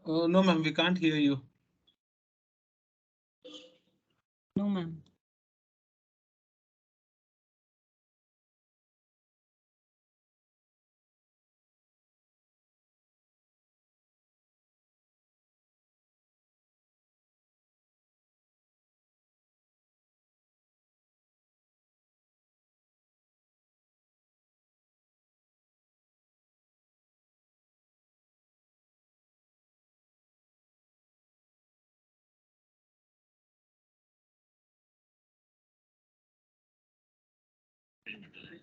No, ma'am, we can't hear you. No, ma'am.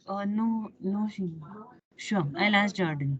No, no, Sheena. Sure, I'll ask Jordan.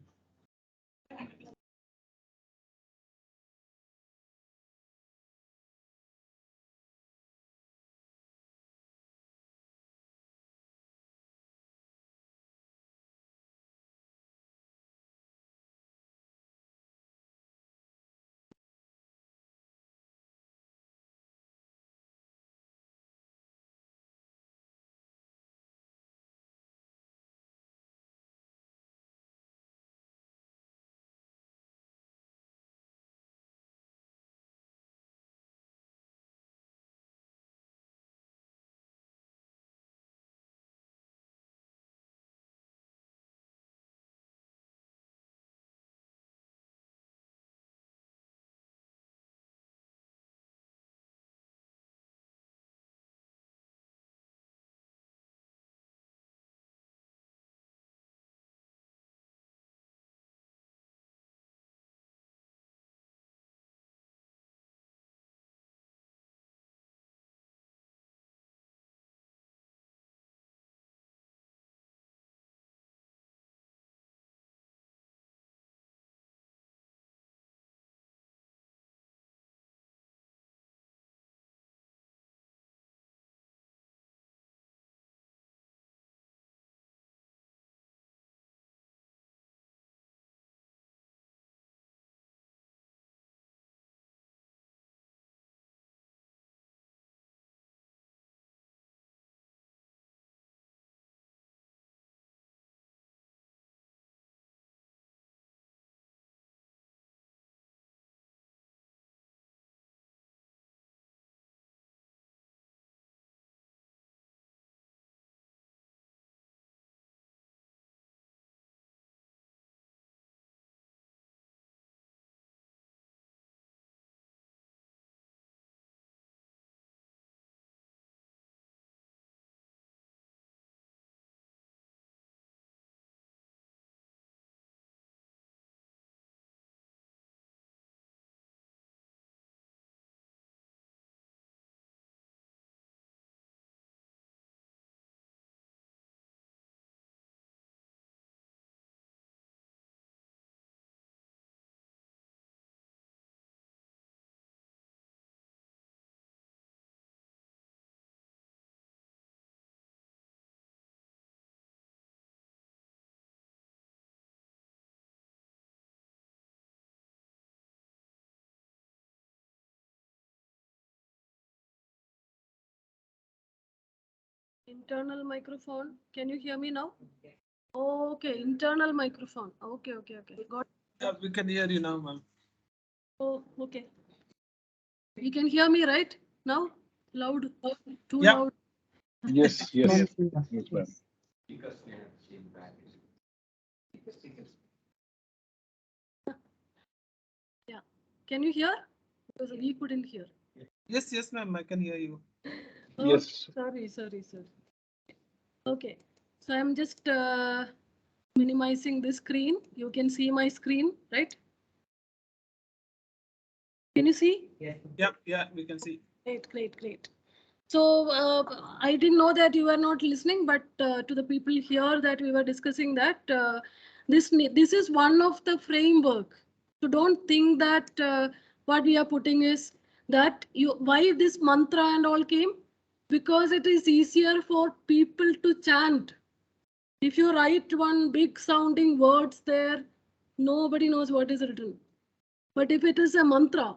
Internal microphone. Can you hear me now? Okay, internal microphone. Okay. Got. Yeah, we can hear you now, ma'am. Oh, okay. You can hear me right now? Loud? Too Yeah. loud? Yes, yes, Yes, Sheena. yes, ma'am. Yeah. Can you hear? Because we couldn't hear. Yes, ma'am, I can hear you. Oh, Yes, sorry. Okay. So I'm just minimizing the screen. You can see my screen, right? Can you see? Yeah, we can see. Great. So I didn't know that you were not listening, but to the people here that we were discussing that this is one of the framework. So don't think that what we are putting is that you why this mantra and all came, because it is easier for people to chant. If you write one big sounding words there, nobody knows what is written. But if it is a mantra,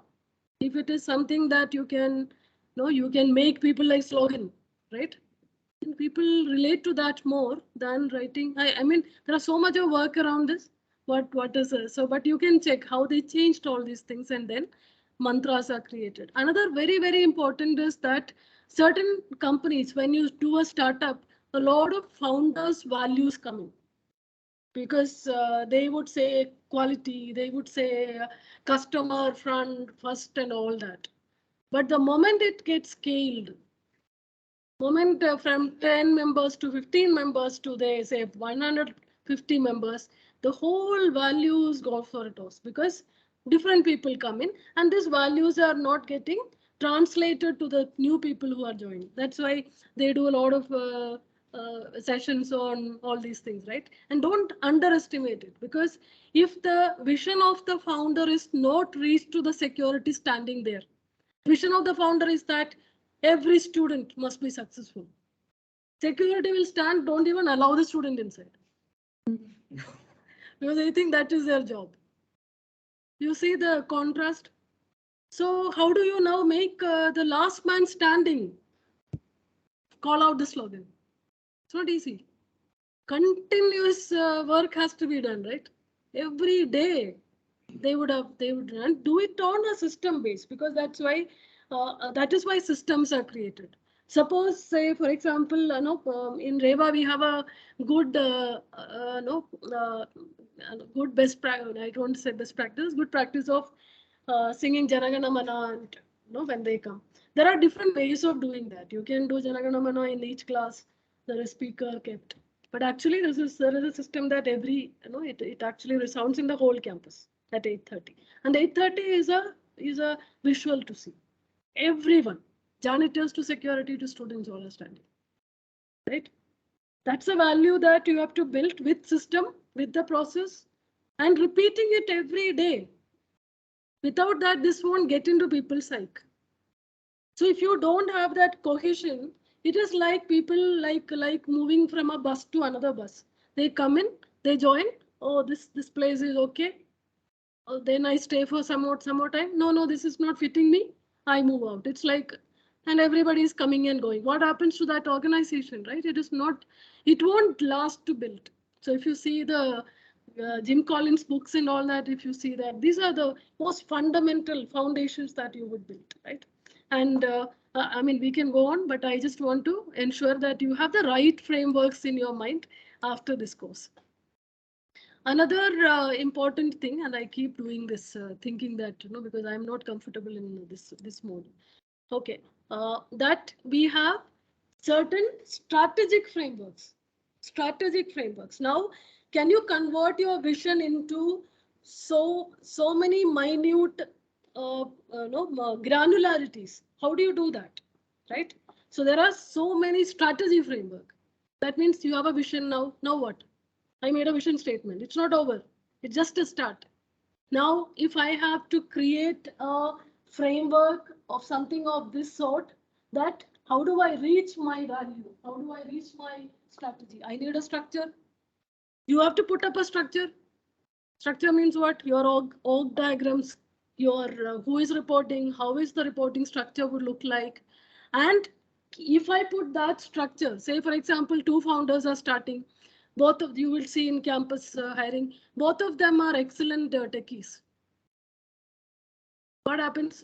if it is something that you can, you can make people like slogan, right? People relate to that more than writing. I mean, there are so much of work around this, what is it. So, but you can check how they changed all these things, and then mantras are created. Another very important is that certain companies, when you do a startup, a lot of founders values come in, because they would say quality, they would say customer front first and all that. But the moment it gets scaled, moment from 10 members to 15 members to they say 150 members, the whole values go for a toss, because different people come in and these values are not getting translated to the new people who are joining. That's why they do a lot of sessions on all these things, right? And don't underestimate it, because if the vision of the founder is not reached to the security standing there, vision of the founder is that every student must be successful. Security will stand, don't even allow the student inside. Because they think that is their job. You see the contrast? So how do you now make the last man standing call out the slogan? It's not easy. Continuous work has to be done, right? Every day they would run, do it on a system base, because that is why systems are created. Suppose, say for example, in Reva we have a good good best practice. I don't say best practice, good practice of singing Janagana Mana, and when they come, there are different ways of doing that. You can do Janagana Mana in each class. There is speaker kept, but actually there is a system that it actually resounds in the whole campus at 8:30, and 8:30 is a visual to see. Everyone, janitors to security to students, all are standing, right? That's a value that you have to build with system, with the process, and repeating it every day. Without that, this won't get into people's psyche. So if you don't have that cohesion, it is like people like moving from a bus to another bus. They come in, they join. Oh, this place is okay. Oh, then I stay for some more time. No, this is not fitting me. I move out. It's like, and everybody is coming and going. What happens to that organization, right? It is not. It won't last to build. So if you see the Jim Collins books and all that, if you see that, these are the most fundamental foundations that you would build, right? And I mean, we can go on, but I just want to ensure that you have the right frameworks in your mind after this course. Another important thing, and I keep doing this, thinking that, because I'm not comfortable in this mode. Okay, that we have certain strategic frameworks. Strategic frameworks. Now, can you convert your vision into so many minute granularities? How do you do that, right? So there are so many strategy framework. That means you have a vision now. Now what? I made a vision statement. It's not over. It's just a start. Now, if I have to create a framework of something of this sort, that how do I reach my value? How do I reach my strategy? I need a structure. You have to put up a structure. Structure means what? Your org diagrams, your who is reporting, how is the reporting structure would look like. And if I put that structure, say for example, two founders are starting, both of you will see in campus hiring, both of them are excellent techies. What happens?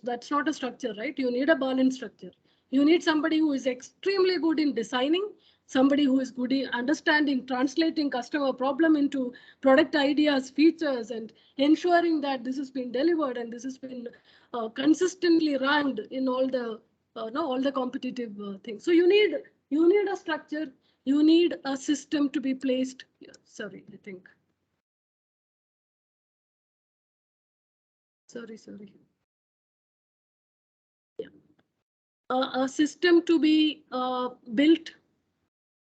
That's not a structure, right? You need a balanced structure. You need somebody who is extremely good in designing, somebody who is good in understanding, translating customer problem into product ideas, features, and ensuring that this has been delivered and this has been consistently ranked in all the no, all the competitive things. So you need a structure. You need a system to be placed. Yeah, sorry, I think. Sorry. Yeah. A system to be built.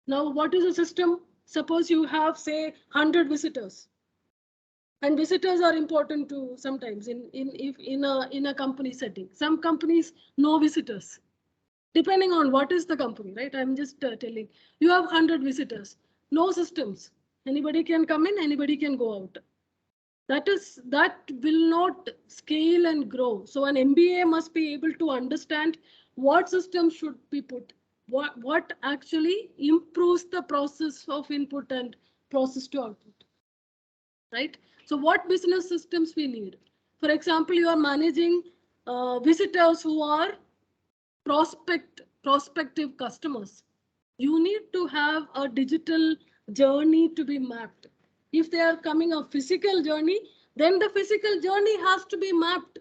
Now, what is a system? Suppose you have, say, 100 visitors, and visitors are important to sometimes in a company setting. Some companies no visitors, depending on what is the company, right? I'm just telling you have 100 visitors, no systems. Anybody can come in, anybody can go out. That will not scale and grow. So an MBA must be able to understand what systems should be put, what actually improves the process of input and process to output. right? So what business systems we need? For example, you are managing visitors who are prospective customers. You need to have a digital journey to be mapped. If they are coming a physical journey, then the physical journey has to be mapped.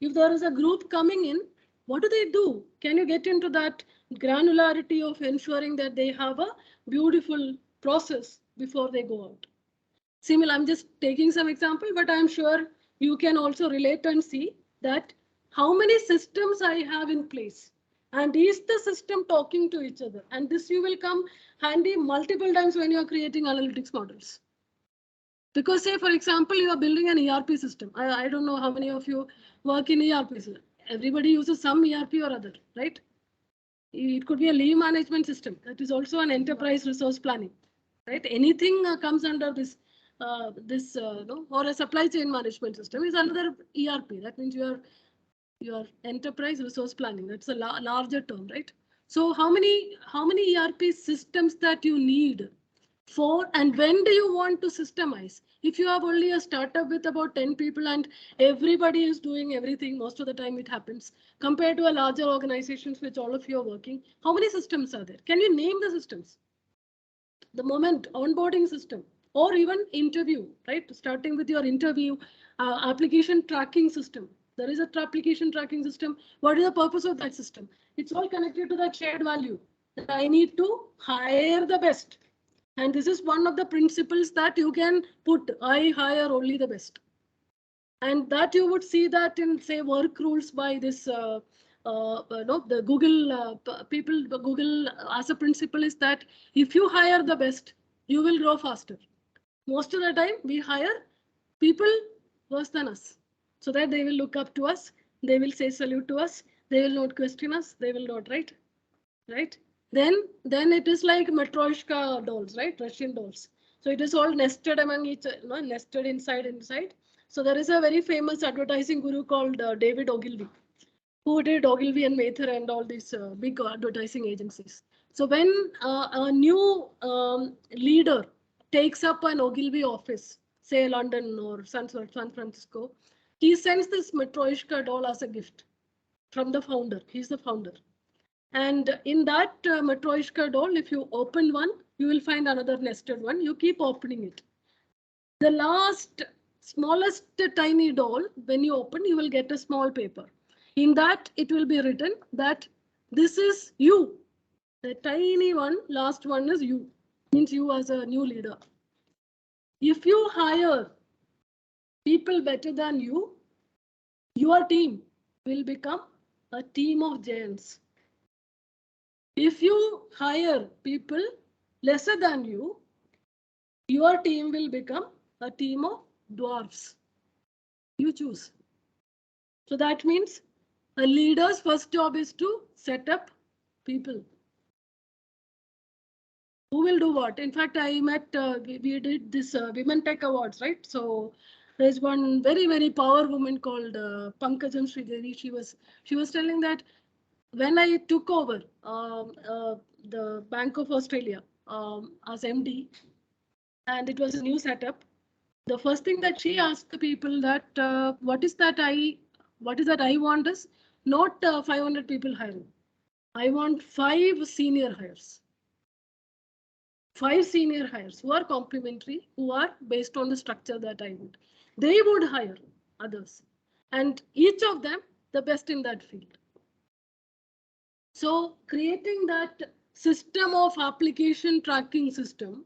If there is a group coming in, what do they do? Can you get into that granularity of ensuring that they have a beautiful process before they go out? Similar, I'm just taking some example, but I'm sure you can also relate and see that how many systems I have in place. And is the system talking to each other? And this you will come handy multiple times when you are creating analytics models. Because say, for example, you are building an ERP system. I don't know how many of you work in ERP system. Everybody uses some ERP or other, right? It could be a leave management system. That is also an enterprise resource planning, right? Anything comes under this, no, or a supply chain management system is another ERP. That means your enterprise resource planning. That's a larger term, right? So how many ERP systems that you need for, and when do you want to systemize? If you have only a startup with about 10 people and everybody is doing everything, most of the time it happens, compared to a larger organizations which all of you are working, how many systems are there? Can you name the systems? The moment onboarding system or even interview, right? Starting with your interview, application tracking system. There is a application tracking system. What is the purpose of that system? It's all connected to that shared value that I need to hire the best. And this is one of the principles that you can put, I hire only the best. And that you would see that in, say, work rules by this, no, the Google people, Google as a principle is that if you hire the best, you will grow faster. Most of the time, we hire people worse than us so that they will look up to us. They will say salute to us. They will not question us. They will not, right? Right? Then it is like Matryoshka dolls, right? Russian dolls. So it is all nested among each, no, nested inside. So there is a very famous advertising guru called David Ogilvy, who did Ogilvy and Mather and all these big advertising agencies. So when a new leader takes up an Ogilvy office, say London or San Francisco, he sends this Matryoshka doll as a gift from the founder. He's the founder. And in that Matryoshka doll, if you open one, you will find another nested one. You keep opening it. The last smallest tiny doll, when you open, you will get a small paper. In that, it will be written that this is you. The tiny one, last one is you. Means you as a new leader. If you hire people better than you, your team will become a team of giants. If you hire people lesser than you, your team will become a team of dwarfs. You choose. So that means a leader's first job is to set up people. Who will do what? In fact, I met, we did this Women Tech Awards, right? So there's one very, very power woman called Pankajam Sridevi. She was telling that when I took over the Bank of Australia as MD, and it was a new setup, the first thing that she asked the people that what is that I want is not 500 people hiring. I want 5 senior hires. 5 senior hires who are complementary, who are based on the structure that I would. They would hire others, and each of them the best in that field. So creating that system of application tracking system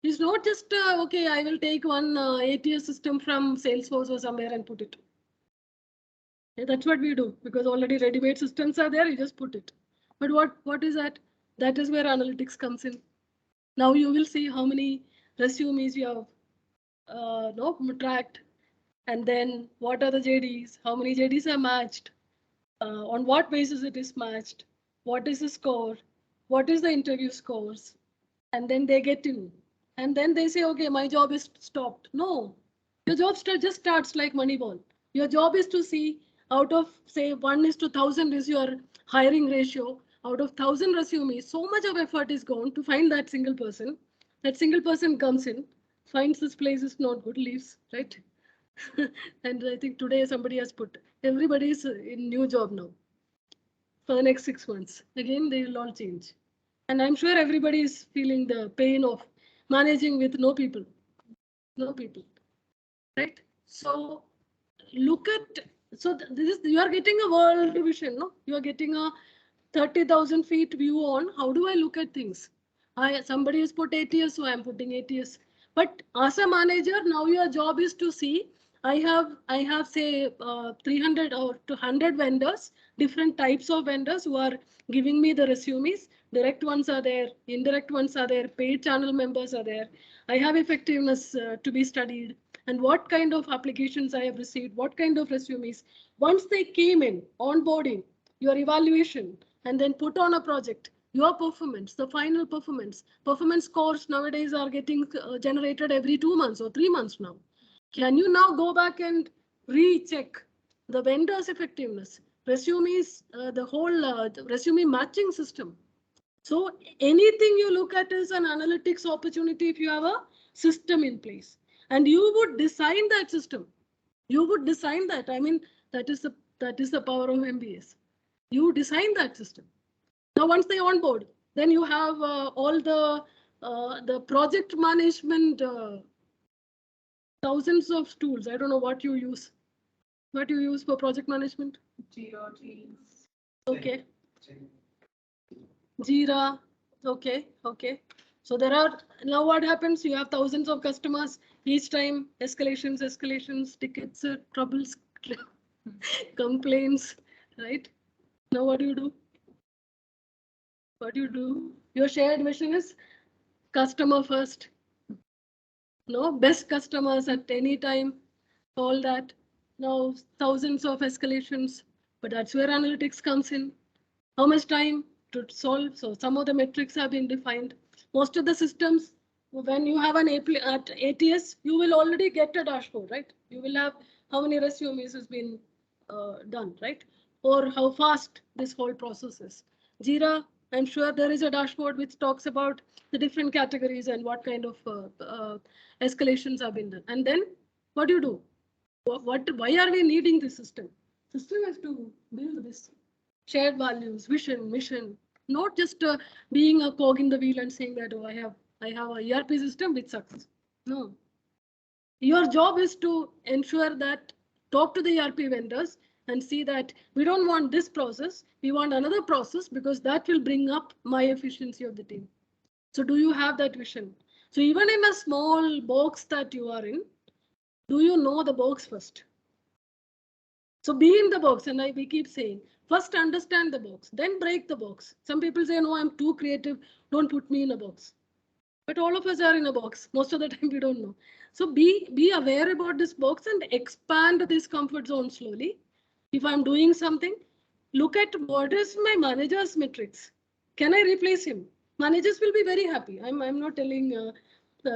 is not just, okay, I will take one ATS system from Salesforce or somewhere and put it. Okay, that's what we do because already ready-made systems are there, you just put it. But what is that? That is where analytics comes in. Now you will see how many resumes you have tracked, and then what are the JDs, how many JDs are matched, on what basis it is matched, what is the score, what is the interview scores, and then they get in. And then they say, okay, my job is stopped. No, your job just starts like Moneyball. Your job is to see out of, say, 1:1,000 is your hiring ratio. Out of 1,000 resumes, so much of effort is gone to find that single person. That single person comes in. finds this place is not good, leaves, right? And I think today somebody has put, everybody is in new job now. For the next 6 months. Again, they will all change. And I'm sure everybody is feeling the pain of managing with no people. No people. Right? So look at, so this is, you are getting a world vision, no? You are getting a 30,000 feet view on how do I look at things. Somebody has put ATS, so I'm putting ATS. But as a manager, now your job is to see, I have say 300 or 200 vendors, different types of vendors who are giving me the resumes. Direct ones are there, indirect ones are there, paid channel members are there. I have effectiveness to be studied, and what kind of applications I have received, what kind of resumes. Once they came in, onboarding, your evaluation, and then put on a project, your performance, the final performance. Performance scores nowadays are getting generated every 2 months or 3 months now. Can you now go back and recheck the vendor's effectiveness, resumes, the whole resume matching system? So anything you look at is an analytics opportunity if you have a system in place. And you would design that system. You would design that. I mean, that is the power of MBAs. You design that system. Now, once they onboard, then you have all the project management, thousands of tools. I don't know what you use. What you use for project management? Jira, Teams. Okay. Jira. Okay. Okay. So there are, now what happens? You have thousands of customers. Each time escalations, tickets, troubles, complaints, right? Now what do you do? What do you do? Your shared mission is customer first. No, best customers at any time, all that. Now thousands of escalations, but that's where analytics comes in. How much time to solve? So some of the metrics have been defined. Most of the systems, when you have an at ATS, you will already get a dashboard, right? You will have how many resumes has been done, right? Or how fast this whole process is. Jira, I'm sure there is a dashboard which talks about the different categories and what kind of escalations have been done. And then what do you do? Why are we needing this system? System has to build this shared values, vision, mission, not just being a cog in the wheel and saying that, oh, I have a ERP system which sucks. No. Your job is to ensure that talk to the ERP vendors and see that we don't want this process, we want another process because that will bring up my efficiency of the team. So do you have that vision? So even in a small box that you are in, do you know the box first? So be in the box, and we keep saying, first understand the box, then break the box. Some people say, no, I'm too creative, don't put me in a box. But all of us are in a box. Most of the time we don't know. So be aware about this box and expand this comfort zone slowly. If I'm doing something, look at what is my manager's metrics. Can I replace him? Managers will be very happy. I'm not telling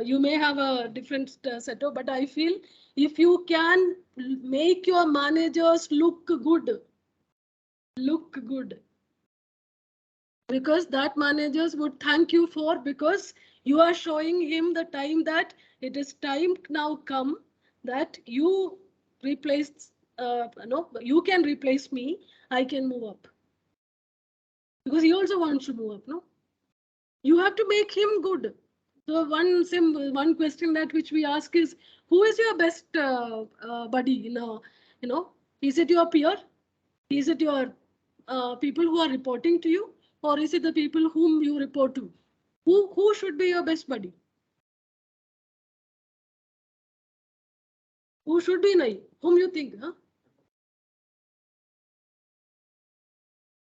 you may have a different setup, but I feel if you can make your managers look good, because that managers would thank you for, because you are showing him the time that it is time now come that you replace, no, you can replace me, I can move up. Because he also wants to move up, no? You have to make him good. So one question that which we ask is, who is your best buddy? Is it your peer? Is it your people who are reporting to you, or is it the people whom you report to? Who should be your best buddy? Who should be Nai? Whom you think? Huh?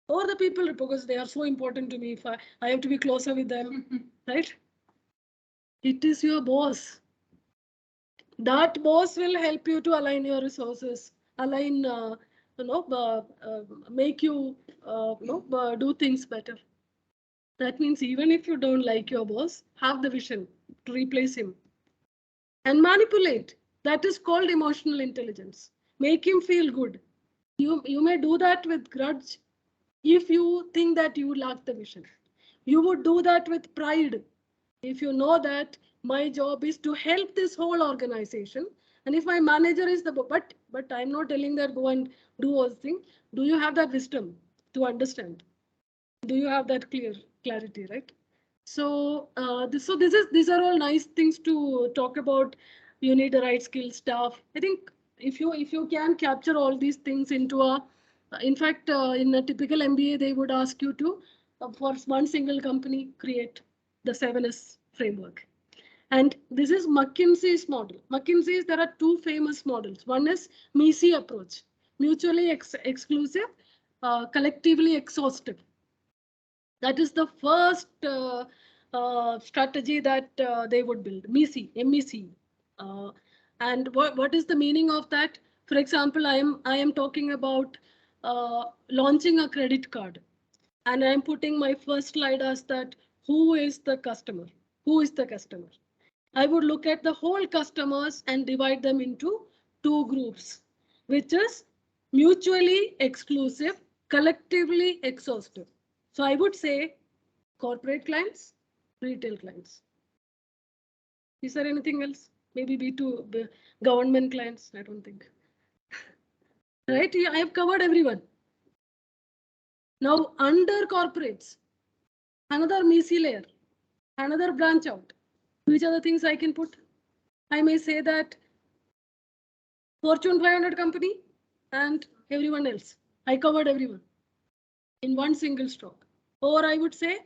Or the people, because they are so important to me. If I have to be closer with them, right? It is your boss. That boss will help you to align your resources, align, make you, do things better. That means even if you don't like your boss, have the vision to replace him and manipulate. That is called emotional intelligence. Make him feel good. You may do that with grudge if you think that you lack the vision. You would do that with pride if you know that My job is to help this whole organization. And if my manager is the, but I'm not telling that go and do all things. Do you have that wisdom to understand? Do you have that clarity, right? So these are all nice things to talk about. You need the right skill staff. I think if you can capture all these things into a, in fact, in a typical MBA, they would ask you to, for one single company, create the 7S framework. And this is McKinsey's model. McKinsey's, there are two famous models. One is MECE approach, mutually exclusive, collectively exhaustive. That is the first strategy that they would build. MEC. And what is the meaning of that? For example, I am talking about launching a credit card, and I'm putting my first slide as that. Who is the customer? Who is the customer? I would look at the whole customers and divide them into two groups, which is mutually exclusive, collectively exhaustive. So I would say corporate clients, retail clients. Is there anything else? Maybe B2 government clients. I don't think. Right? Yeah, I have covered everyone. Now under corporates, another MECE layer, another branch out. Which are the things I can put? I may say that Fortune 500 company and everyone else. I covered everyone in one single stroke. Or I would say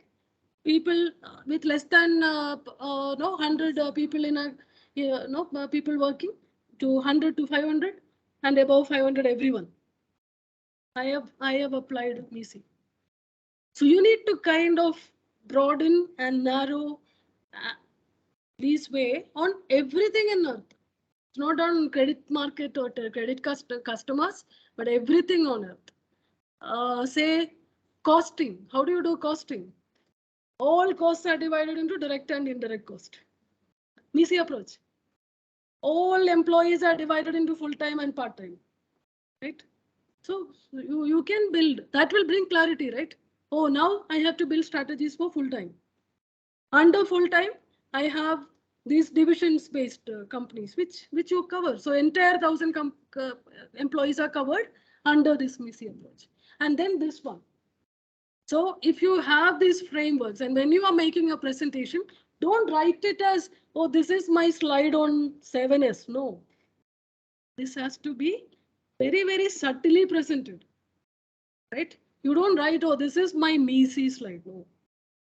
people with less than 100 people in a people working, to 100 to 500 and above 500 everyone. I have applied MECE. So you need to kind of broaden and narrow this way on everything in earth. It's not on credit market or credit customers, but everything on earth. Say costing. How do you do costing? All costs are divided into direct and indirect cost. MECE approach. All employees are divided into full-time and part-time. Right? So you can build. That will bring clarity, right? Oh, now I have to build strategies for full-time. Under full-time, I have these divisions-based companies, which you cover. So entire 1,000 employees are covered under this MECE approach. And then this one. So if you have these frameworks, and when you are making a presentation, don't write it as, oh, this is my slide on 7S. No. This has to be very, very subtly presented. Right? You don't write, oh, this is my MECE slide. No.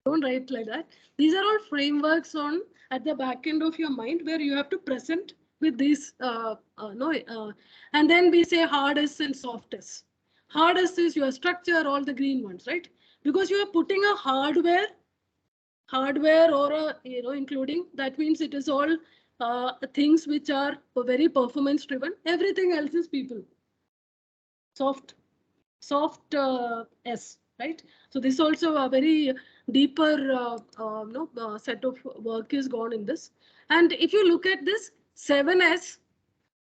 Don't write like that. These are all frameworks on at the back end of your mind where you have to present with these and then we say hardest and softest. Hardest is your structure, all the green ones, right? Because you are putting a hardware or a, including, that means it is all things which are very performance driven. Everything else is people. Soft S, right? So this also a very deeper set of work is gone in this. And if you look at this 7S,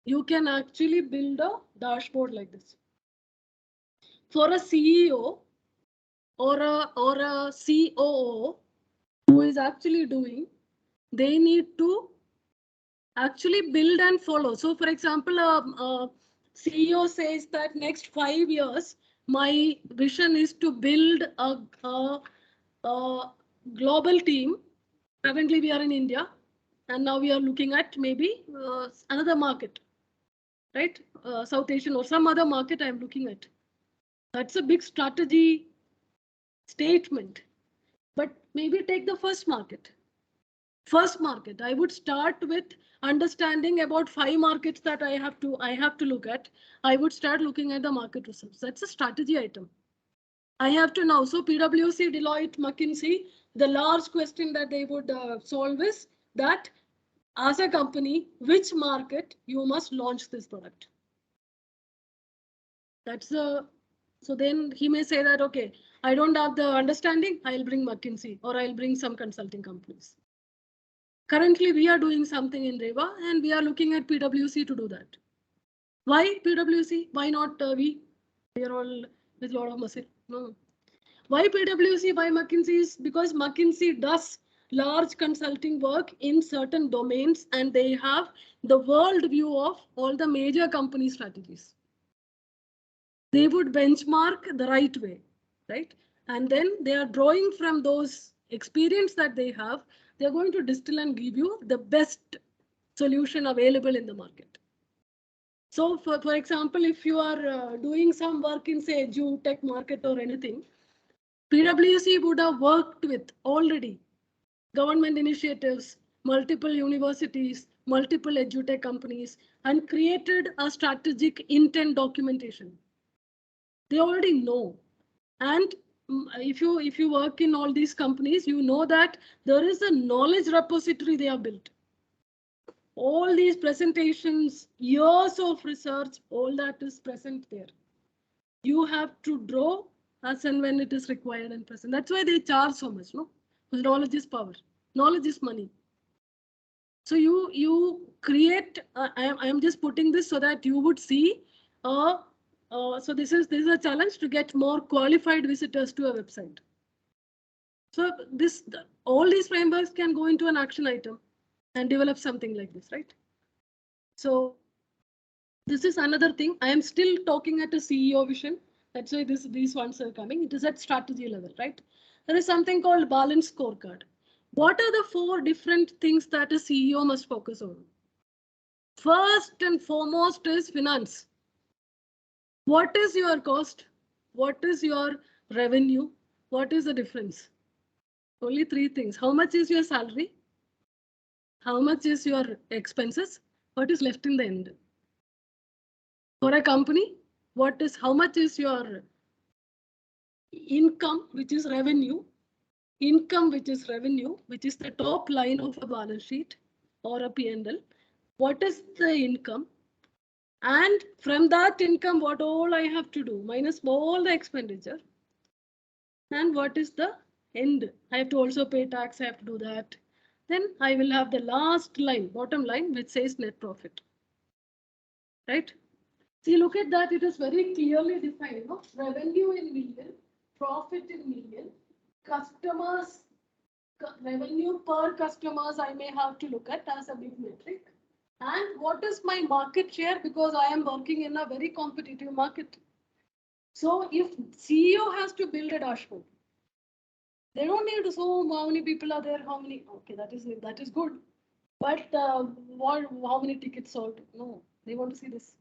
you can actually build a dashboard like this. For a CEO or a COO who is actually doing, they need to actually build and follow. So for example, CEO says that next 5 years, my vision is to build a global team. Currently, we are in India, and now we are looking at maybe another market, right? South Asian or some other market I'm looking at. That's a big strategy statement. But maybe take the first market. I would start with understanding about 5 markets that I have to look at. I would start looking at the market results. That's a strategy item. I have to know. So PwC, Deloitte, McKinsey, the large question that they would solve is that as a company, which market you must launch this product. That's the, so then he may say that, okay, I don't have the understanding, I'll bring McKinsey or I'll bring some consulting companies. Currently, we are doing something in Reva and we are looking at PwC to do that. Why PwC? Why not we? We are all with a lot of muscle. No. Why PwC? Why McKinsey? Is because McKinsey does large consulting work in certain domains, and they have the world view of all the major company strategies. They would benchmark the right way, right? And then they are drawing from those experience that they have, they're going to distill and give you the best solution available in the market. So for example, if you are doing some work in say tech market or anything, PwC would have worked with already government initiatives, multiple universities, multiple edutech companies, and created a strategic intent documentation. They already know. And if you work in all these companies, you know that there is a knowledge repository they have built. All these presentations, years of research, all that is present there. You have to draw as and when it is required and present. That's why they charge so much, no? Because knowledge is power. Knowledge is money. So you create. I am just putting this so that you would see. So this is a challenge to get more qualified visitors to a website. So all these frameworks can go into an action item and develop something like this, right? So this is another thing. I am still talking at a CEO vision. That's why these ones are coming. It is at strategy level, right? There is something called balanced scorecard. What are the 4 different things that a CEO must focus on? First and foremost is finance. What is your cost? What is your revenue? What is the difference? Only 3 things. How much is your salary? How much is your expenses? What is left in the end? For a company, how much is your income, which is revenue? Income, which is revenue, which is the top line of a balance sheet or a P&L. What is the income? And from that income, what all I have to do, minus all the expenditure. And what is the end? I have to also pay tax, I have to do that. Then I will have the last line, bottom line, which says net profit. Right? See, look at that. It is very clearly defined. No? Revenue in million, profit in million, customers, revenue per customers I may have to look at as a big metric. And what is my market share? Because I am working in a very competitive market. So if CEO has to build a dashboard, they don't need to know how many people are there, how many. Okay, that is good. But how many tickets sold? No, they want to see this.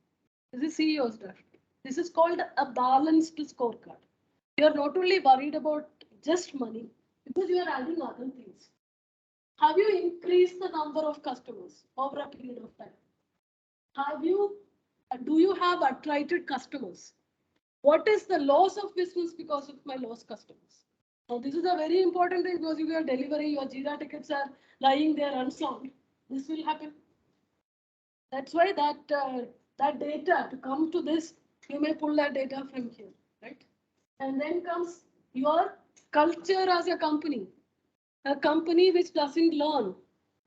This is CEO's dashboard. This is called a balanced scorecard. You are not only worried about just money because you are adding other things. Have you increased the number of customers over a period of time? Do you have attracted customers? What is the loss of business because of my lost customers? Now, this is a very important thing because if you are delivering, your Jira tickets are lying there unsolved. This will happen. That's why that data, to come to this, you may pull that data from here, right? And then comes your culture as a company. A company which doesn't learn,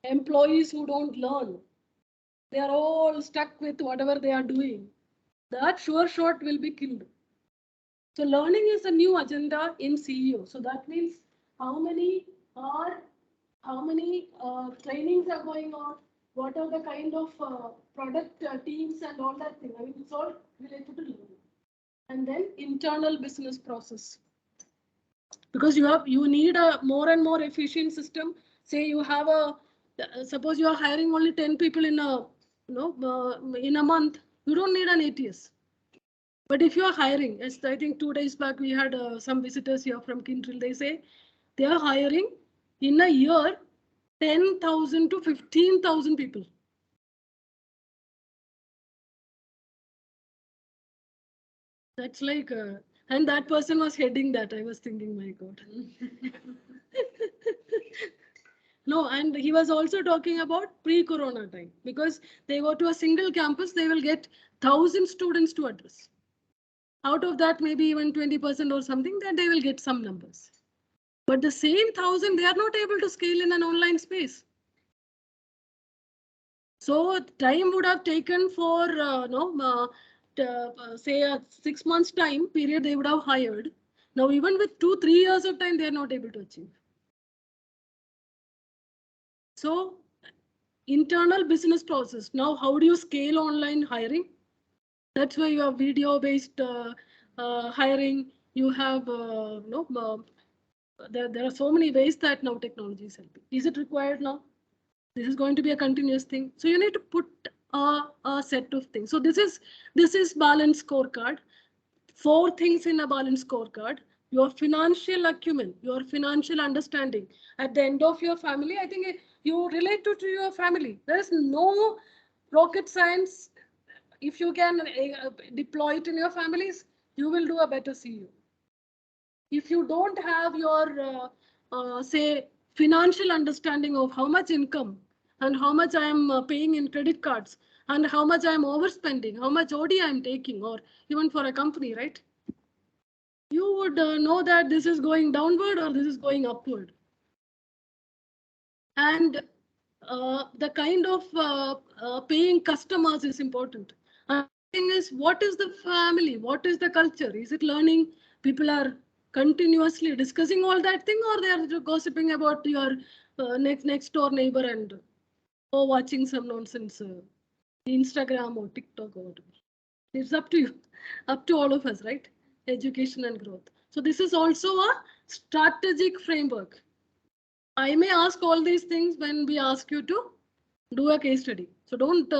employees who don't learn, they are all stuck with whatever they are doing. That sure shot will be killed. So learning is a new agenda in CEO. So that means how many trainings are going on, what are the kind of product teams and all that thing. I mean, it's all related to learning. And then internal business process. Because you need a more and more efficient system. Say you have suppose you are hiring only 10 people in a month, you don't need an ATS. But if you are hiring, as I think 2 days back we had some visitors here from Kintril, they say they are hiring in a year 10,000 to 15,000 people. That's like, and that person was heading that. I was thinking, my God. No, and he was also talking about pre-corona time because they go to a single campus, they will get 1,000 students to address. Out of that, maybe even 20% or something, then they will get some numbers. But the same 1,000, they are not able to scale in an online space. So time would have taken for say a 6 months time period they would have hired. Now even with 2-3 years of time, they are not able to achieve. So internal business process. Now, how do you scale online hiring? That's why you have video-based hiring. You have there are so many ways that now technology is helping. Is it required now? This is going to be a continuous thing. So you need to put a set of things. So this is balance scorecard. 4 things in a balance scorecard: your financial acumen, your financial understanding. At the end of your family, I think you relate to your family. There is no rocket science. If you can deploy it in your families, you will do a better CEO. If you don't have your say financial understanding of how much income and how much I am paying in credit cards and how much I am overspending, how much OD I am taking, or even for a company, right? You would know that this is going downward or this is going upward. And the kind of paying customers is important. And the thing is, what is the family? What is the culture? Is it learning? People are continuously discussing all that thing, or they are gossiping about your next door neighbor and or watching some nonsense Instagram or TikTok or whatever. It's up to you, up to all of us, right? Education and growth. So this is also a strategic framework. I may ask all these things when we ask you to do a case study. So don't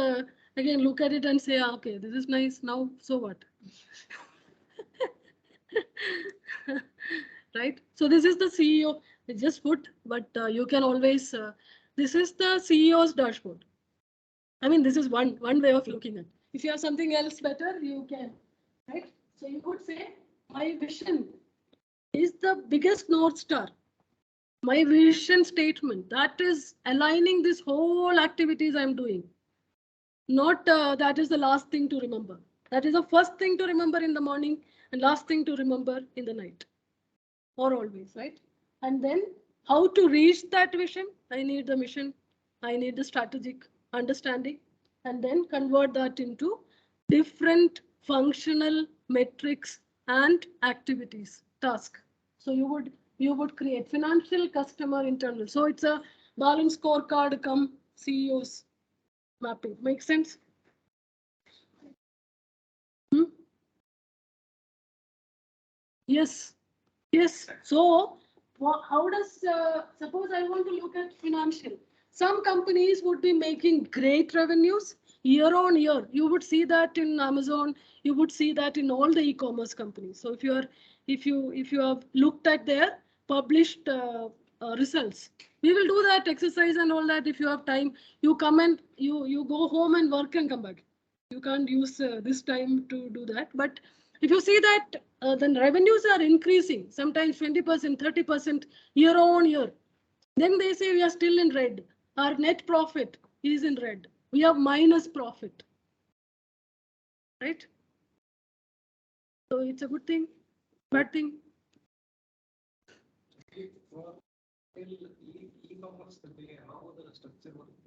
again look at it and say, ah, okay, this is nice. Now, so what? Right? So this is the CEO. It's just put, but you can always. This is the CEO's dashboard. I mean, this is one way of looking at. If you have something else better, you can, right? So you could say, my vision is the biggest North Star. My vision statement, that is aligning this whole activities I'm doing. Not that is the last thing to remember. That is the first thing to remember in the morning and last thing to remember in the night or always, right? And then how to reach that vision? I need the mission. I need the strategic understanding, and then convert that into different functional metrics and activities, task. So you would create financial, customer, internal. So it's a balance scorecard come CEOs mapping. Make sense? Hmm? Yes. Yes. So how does, suppose I want to look at financial. Some companies would be making great revenues year on year. You would see that in Amazon. You would see that in all the e-commerce companies. So if you have looked at their published results, we will do that exercise and all that. If you have time, you come and you go home and work and come back. You can't use this time to do that. But if you see that then revenues are increasing, sometimes 20%, 30% year on year, then they say we are still in red. Our net profit is in red. We have minus profit, right? So it's a good thing, bad thing. E-commerce, how the structure works.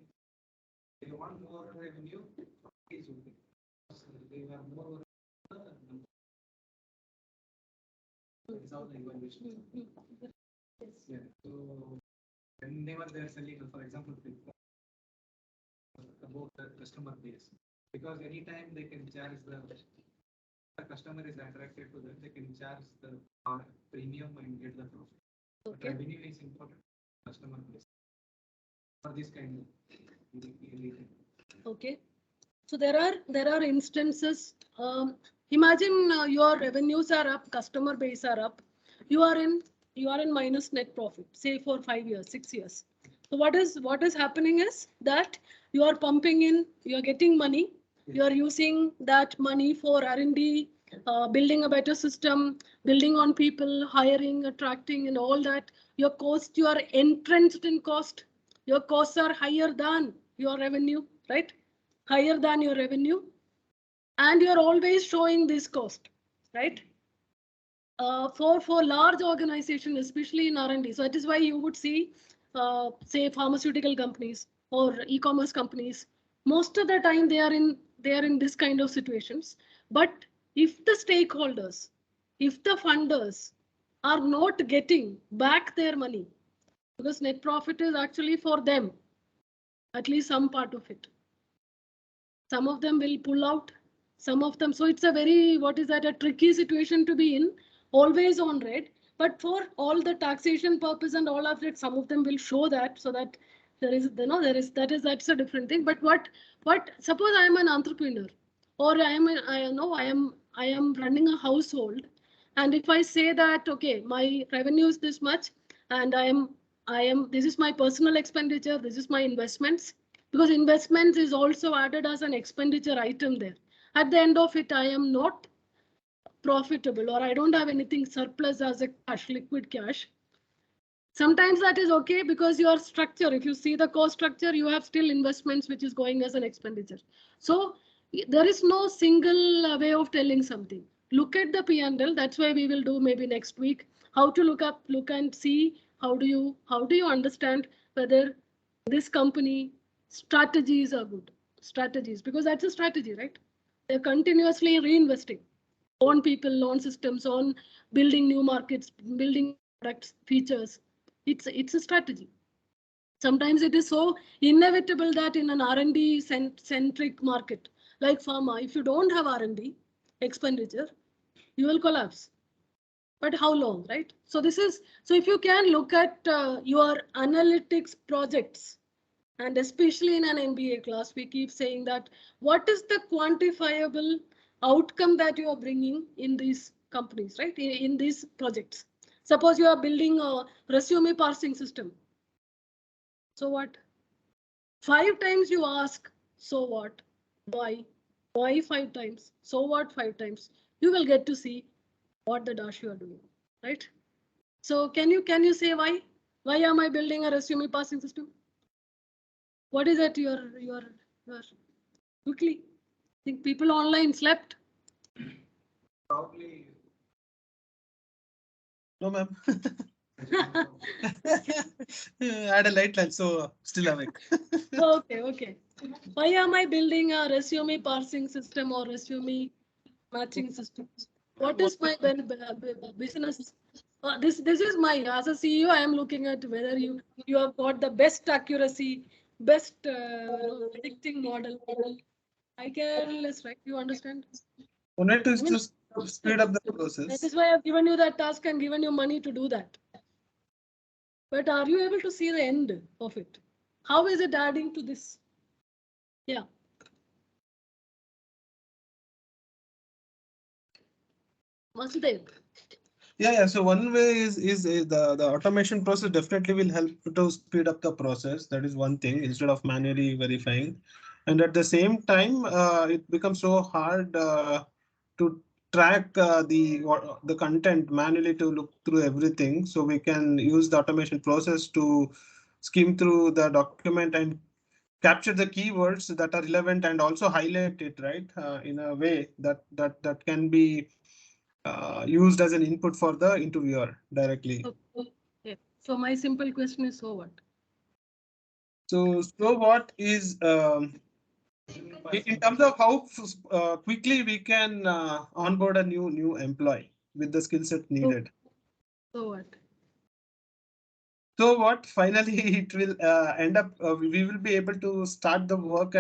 They want more revenue. They have more. That's how the evaluation. Yeah. So whenever they are selling, for example, about the customer base, because anytime they can charge the customer is attracted to them, they can charge the premium and get the profit. Okay. But revenue is important. Customer base for this kind of. Okay. So there are instances. Imagine your revenues are up, customer base are up. You are in minus net profit, say for 5 years, 6 years. So what is happening is that you are pumping in, you are getting money, you are using that money for R&D, building a better system, building on people, hiring, attracting, and all that. Your cost, you are entrenched in cost. Your costs are higher than your revenue, right? Higher than your revenue, and you're always showing this cost, right? For large organization, especially in R&D. So that is why you would see, say, pharmaceutical companies or e-commerce companies. Most of the time they are in this kind of situations. But if the stakeholders, if the funders are not getting back their money, because net profit is actually for them, at least some part of it. Some of them will pull out, some of them. So it's a very, what is that, a tricky situation to be in, always on red. But for all the taxation purpose and all of it, some of them will show that, so that there is, that's a different thing. But suppose I am an entrepreneur, or I am running a household, and if I say that, okay, my revenue is this much, and this is my personal expenditure, this is my investments, because investments is also added as an expenditure item there. At the end of it, I am not profitable, or I don't have anything surplus as a cash, liquid cash. Sometimes that is okay, because your structure, if you see the cost structure, you have still investments which is going as an expenditure. So there is no single way of telling something. Look at the P&L. That's why we will do maybe next week how to look and see how do you understand whether this company strategies are good strategies, because that's a strategy, right? They're continuously reinvesting on people, on systems, on building new markets, building products, features. It's a strategy. Sometimes it is so inevitable that in an R&D centric market like pharma, if you don't have R&D expenditure, you will collapse. But how long, right? So if you can look at your analytics projects, and especially in an MBA class, we keep saying that what is the quantifiable outcome that you are bringing in these companies, right? In these projects. Suppose you are building a resume parsing system. So what? 5 times you ask, so what? Why? Why 5 times? So what 5 times? You will get to see what the dash you are doing, right? So can you say why? Why am I building a resume parsing system? What is it you're quickly? Think people online slept? Probably. No, ma'am. I had a light lunch, so still awake. Okay. Why am I building a resume parsing system or resume matching system? What is my business? This is my, as a CEO, I am looking at whether you have got the best accuracy, best predicting model. I care less, right? You understand? Only to I mean, speed up the that process. is why I've given you that task and given you money to do that. But are you able to see the end of it? How is it adding to this? Yeah. Masudev. Yeah. So one way is the automation process definitely will help to speed up the process. That is one thing, instead of manually verifying. And at the same time, it becomes so hard to track the content manually, to look through everything. So we can use the automation process to skim through the document and capture the keywords that are relevant, and also highlight it, right, in a way that can be used as an input for the interviewer directly. Okay. So my simple question is, so what? So what is in terms of how quickly we can onboard a new employee with the skill set needed. So what? So what finally it will end up, we will be able to start the work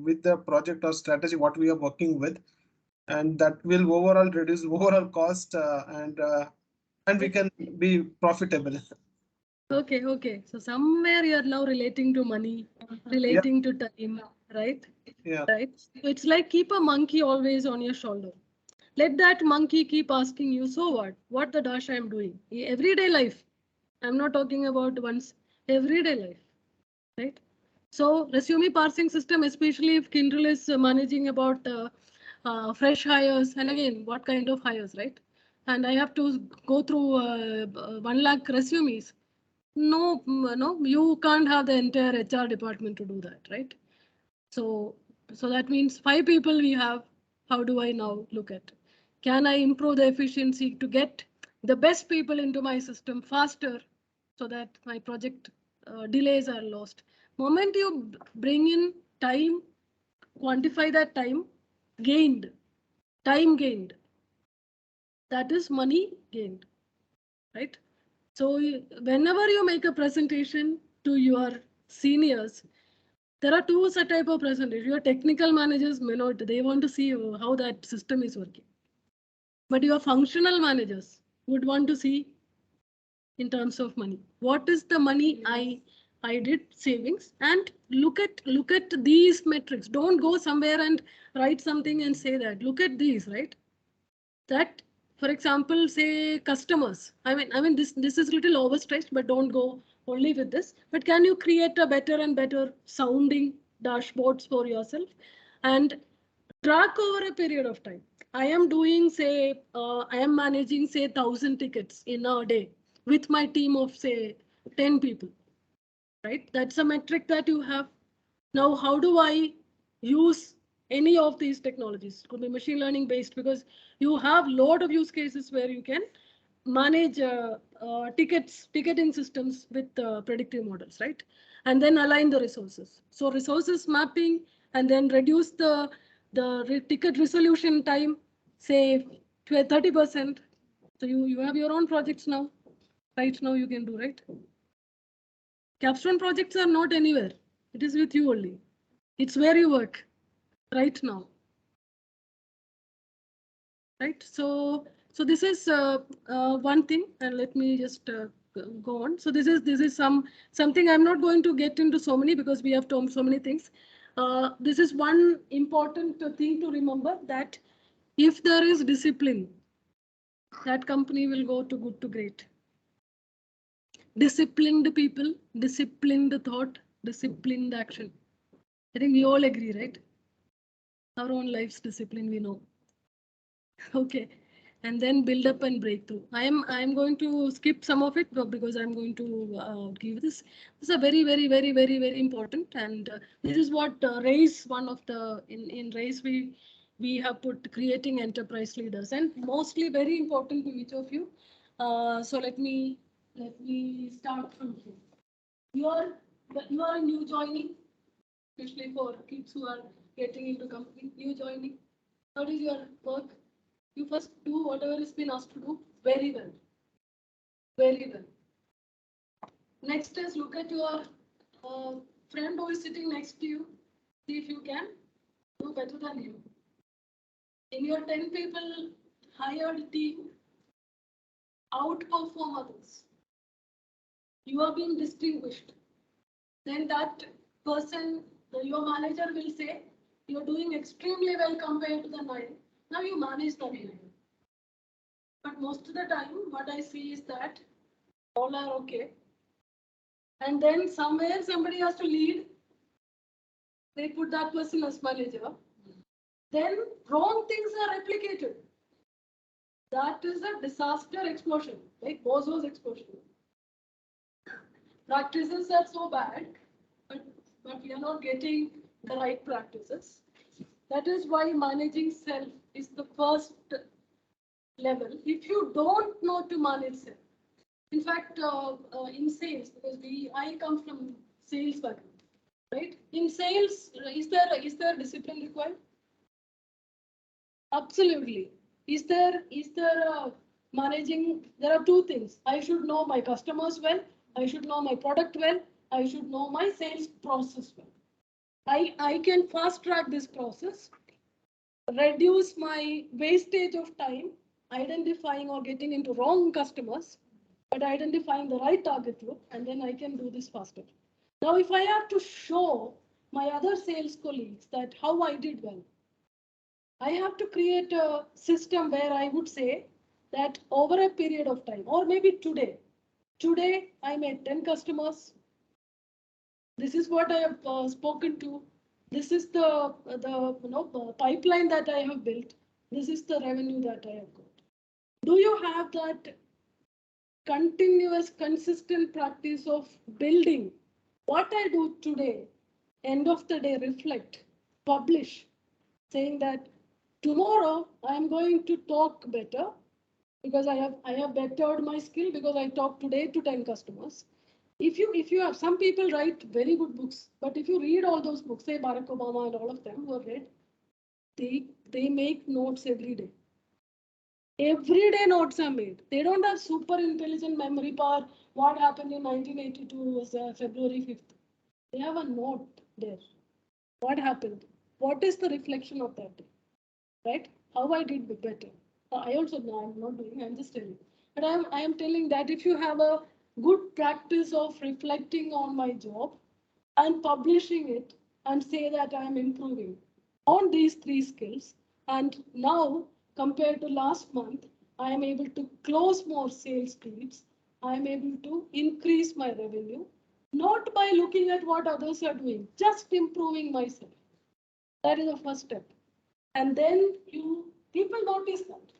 with the project or strategy what we are working with, and that will overall reduce overall cost, and we can be profitable. Okay. So somewhere you are now relating to money, relating to time, right? Yeah. Right. So it's like keep a monkey always on your shoulder. Let that monkey keep asking you, so what? What the dash I am doing? Everyday life. I'm not talking about once, everyday life, right? So resume parsing system, especially if Kindle is managing about fresh hires, and again, what kind of hires, right? And I have to go through 1 lakh resumes. No, you can't have the entire HR department to do that, right? So, so that means 5 people we have. How do I now look at? Can I improve the efficiency to get the best people into my system faster, so that my project delays are lost? Moment you bring in time, quantify that gained, time gained, that is money gained, right? So whenever you make a presentation to your seniors, There are two such type of presentation. Your technical managers may not, they want to see how that system is working. But your functional managers would want to see in terms of money. What is the money I did savings, and look at these metrics. Don't go somewhere and write something and say that. Look at these, right? That, for example, say customers. I mean this is little overstretched, but don't go only with this. But can you create a better and better sounding dashboards for yourself and track over a period of time? I am doing, say, I am managing, say, 1,000 tickets in a day with my team of, say, 10 people, right? That's a metric that you have. Now, how do I use any of these technologies? It could be machine learning based, because you have lot of use cases where you can manage ticketing systems with predictive models, right? And then align the resources. So resources mapping, and then reduce the ticket resolution time, say 30%. So you have your own projects now. Right now you can do, right? Capstone projects are not anywhere. It is with you only. It's where you work right now. Right. So this is one thing, and let me just go on. So this is something I'm not going to get into so many, because we have told so many things. This is one important thing to remember, that if there is discipline, that company will go to good to great. Disciplined people, disciplined thought, disciplined action. I think we all agree, right? Our own life's discipline, we know. Okay, and then build up and breakthrough. I am going to skip some of it, because I'm going to give this. This is a very important, and this is what raise one of the in raise we have put creating enterprise leaders, and mostly very important to each of you. So let me start from here. You are new joining, especially for kids who are getting into company, new joining. How is your work? You first do whatever has been asked to do very well. Very well. Next is look at your friend who is sitting next to you. See if you can do better than you. In your 10 people hired team, outperform others. You are being distinguished. Then that person, your manager will say, you're doing extremely well compared to the 9. Now you manage the 9. But most of the time, what I see is that all are okay. And then somewhere somebody has to lead. They put that person as manager. Then wrong things are replicated. That is a disaster explosion, like Bozo's explosion. Practices are so bad, but we are not getting the right practices. That is why managing self is the first level. If you don't know to manage self, in fact, in sales, because I come from sales background, right? In sales, is there discipline required? Absolutely. Is there managing? There are two things. I should know my customers well. I should know my product well. I should know my sales process well. I can fast track this process, reduce my wastage of time identifying or getting into wrong customers, but identifying the right target group, and then I can do this faster. Now, if I have to show my other sales colleagues that how I did well, I have to create a system where I would say that over a period of time, or maybe today I made 10 customers. This is what I have spoken to. This is the pipeline that I have built. This is the revenue that I have got. Do you have that continuous, consistent practice of building? What I do today, end of the day, reflect, publish, saying that tomorrow I am going to talk better, because I have bettered my skill, because I talked today to 10 customers. If you have, some people write very good books, but if you read all those books, say Barack Obama and all of them who have read, they make notes every day. Everyday notes are made. They don't have super intelligent memory power. What happened in 1982 was February 5th. They have a note. there. What happened? What is the reflection of that day? Right? How I did better. I also know I'm not doing, I'm just telling. But I am telling that if you have a good practice of reflecting on my job and publishing it and say that I am improving on these three skills, and now compared to last month, I am able to close more sales leads. I am able to increase my revenue, not by looking at what others are doing, just improving myself. That is the first step. And then people notice that.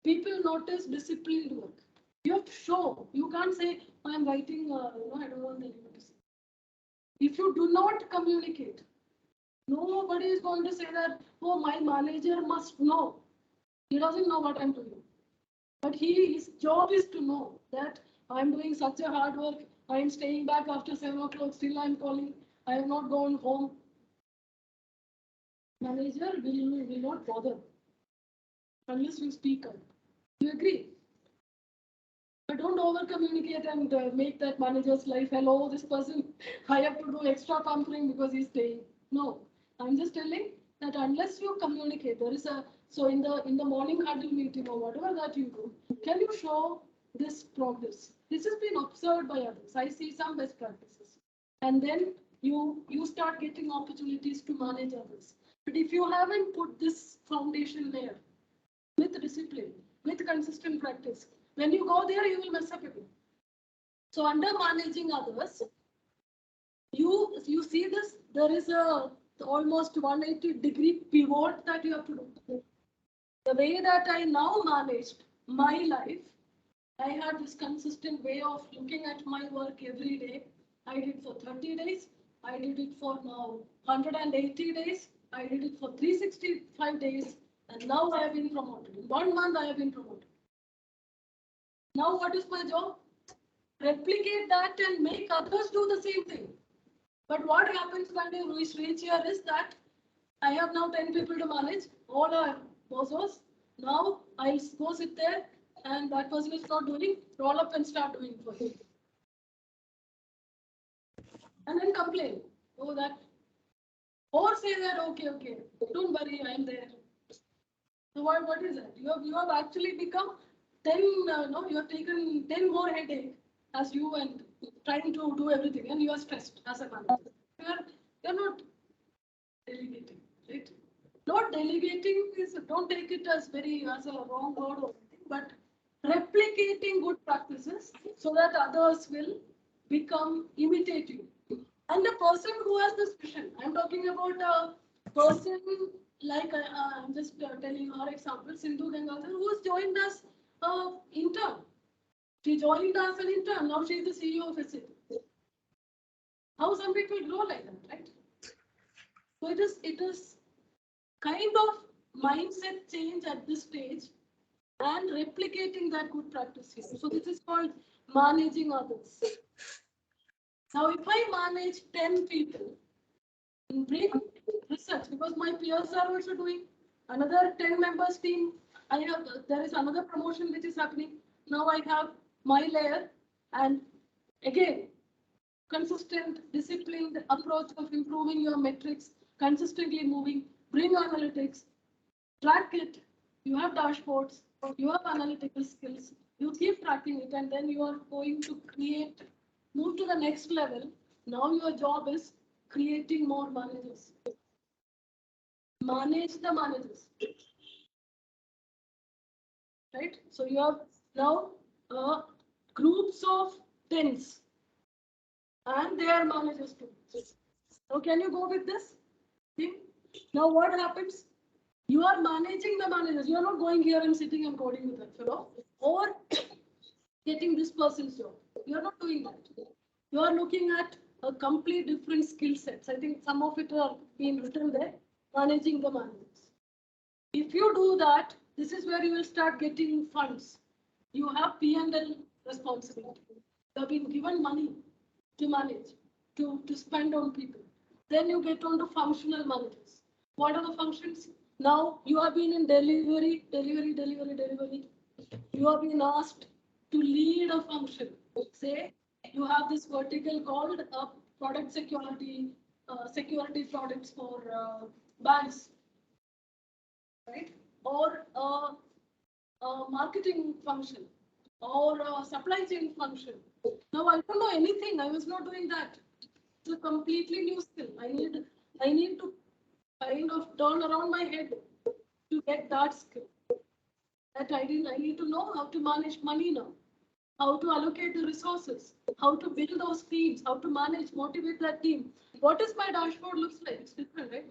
People notice disciplined work. You have to show. You can't say, I'm writing, I don't want anyone to see. If you do not communicate, nobody is going to say that, oh, my manager must know. He doesn't know what I'm doing. But his job is to know that I'm doing such a hard work. I'm staying back after 7 o'clock. Still, I'm calling. I have not gone home. Manager will not bother unless you speak up. Do you agree? But don't over communicate and make that manager's life, hello, this person, I have to do extra pampering because he's staying. No, I'm just telling that unless you communicate, there is a, so in the morning huddle meeting or whatever that you do, can you show this progress? This has been observed by others. I see some best practices. And then you start getting opportunities to manage others. But if you haven't put this foundation there with discipline, with consistent practice, when you go there, you will mess up again. So under managing others, you see this, there is a almost 180-degree pivot that you have to do. The way that I now managed my life, I had this consistent way of looking at my work every day. I did for 30 days. I did it for now 180 days. I did it for 365 days. And now I have been promoted. In 1 month, I have been promoted. Now what is my job? Replicate that and make others do the same thing. But what happens when you reach here is that I have now 10 people to manage, all are bosses. Now I'll go sit there and that person is not doing, roll up and start doing for him. And then complain. Oh, that. Or say that, okay, don't worry, I'm there. So what is that? You have actually become 10, no, you have taken 10 more headache as you and trying to do everything and you are stressed as a manager. You're not delegating, right? Not delegating is, don't take it as a wrong word or anything, but replicating good practices so that others will become imitative. And the person who has this vision, I'm talking about a person like I'm just telling our example, Sindhu Gangadhar, who has joined us intern. She joined as an intern. Now she's the CEO of SAP. How some people grow like that, right? So it is kind of mindset change at this stage and replicating that good practice here. So this is called managing others. Now, if I manage 10 people, bring research because my peers are also doing another 10 members team. There is another promotion which is happening. Now I have my layer and again, consistent, disciplined approach of improving your metrics, consistently moving, bring analytics, track it. You have dashboards, you have analytical skills, you keep tracking it, and then you are going to move to the next level. Now your job is creating more managers. Manage the managers. Right? So you have now groups of tens and they are managers too. So can you go with this thing? Now what happens? You are managing the managers. You are not going here and sitting and coding with that fellow or getting this person's job. You are not doing that. You are looking at a complete different skill sets. I think some of it are being written there, managing the managers. If you do that, this is where you will start getting funds. You have P&L responsibility. You have been given money to manage, to spend on people. Then you get on to functional managers. What are the functions? Now you have been in delivery. You have been asked to lead a function. Say you have this vertical called product security, security products for banks, right? Or marketing function, or supply chain function. Now I don't know anything. I was not doing that. It's a completely new skill. I need to kind of turn around my head to get that skill. That I need to know how to manage money now, how to allocate the resources, how to build those teams, how to manage, motivate that team. What is my dashboard looks like? It's different, right?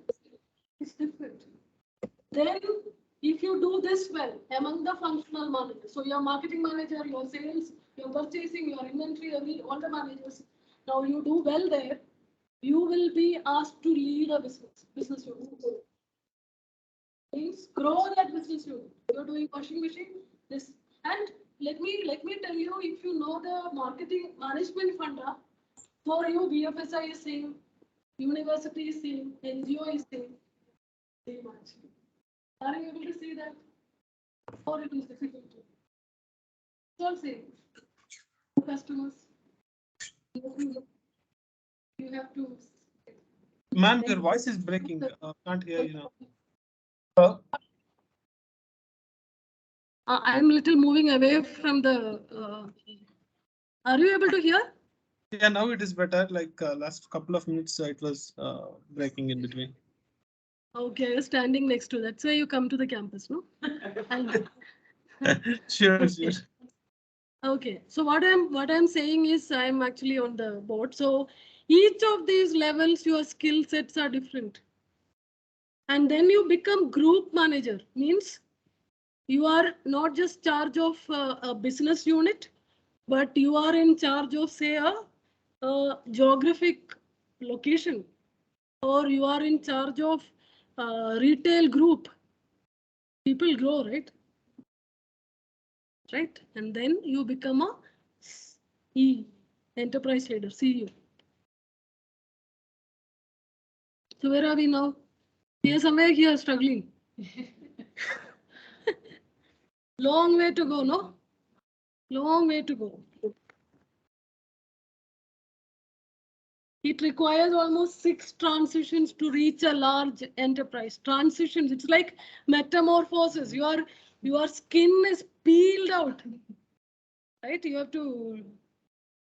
It's different. Then if you do this well among the functional managers, so your marketing manager, your sales, your purchasing, your inventory, all the managers, now you do well there, you will be asked to lead a business unit. Means grow that business unit. You're doing washing machine, this, and let me tell you, if you know the marketing management funda, for you BFSI is same, university is same, NGO is same much. Are you able to see that? Or it is difficult to? It's all same. Customers, you have to. Ma'am, your voice is breaking. Can't hear you now. Hello? I'm little moving away from the. Are you able to hear? Yeah, now it is better. Like last couple of minutes, it was breaking in between. Okay, you're standing next to that. So you come to the campus, no? Sure, sure. Okay, so what I'm saying is I'm actually on the board. So each of these levels, your skill sets are different. And then you become group manager, means you are not just charge of a business unit, but you are in charge of, say, a geographic location, or you are in charge of retail group. People grow, right? Right? And then you become a enterprise leader, CEO. So where are we now? We are somewhere here struggling. Long way to go, no? Long way to go. It requires almost 6 transitions to reach a large enterprise. Transitions, it's like metamorphosis. Your skin is peeled out, right? You have to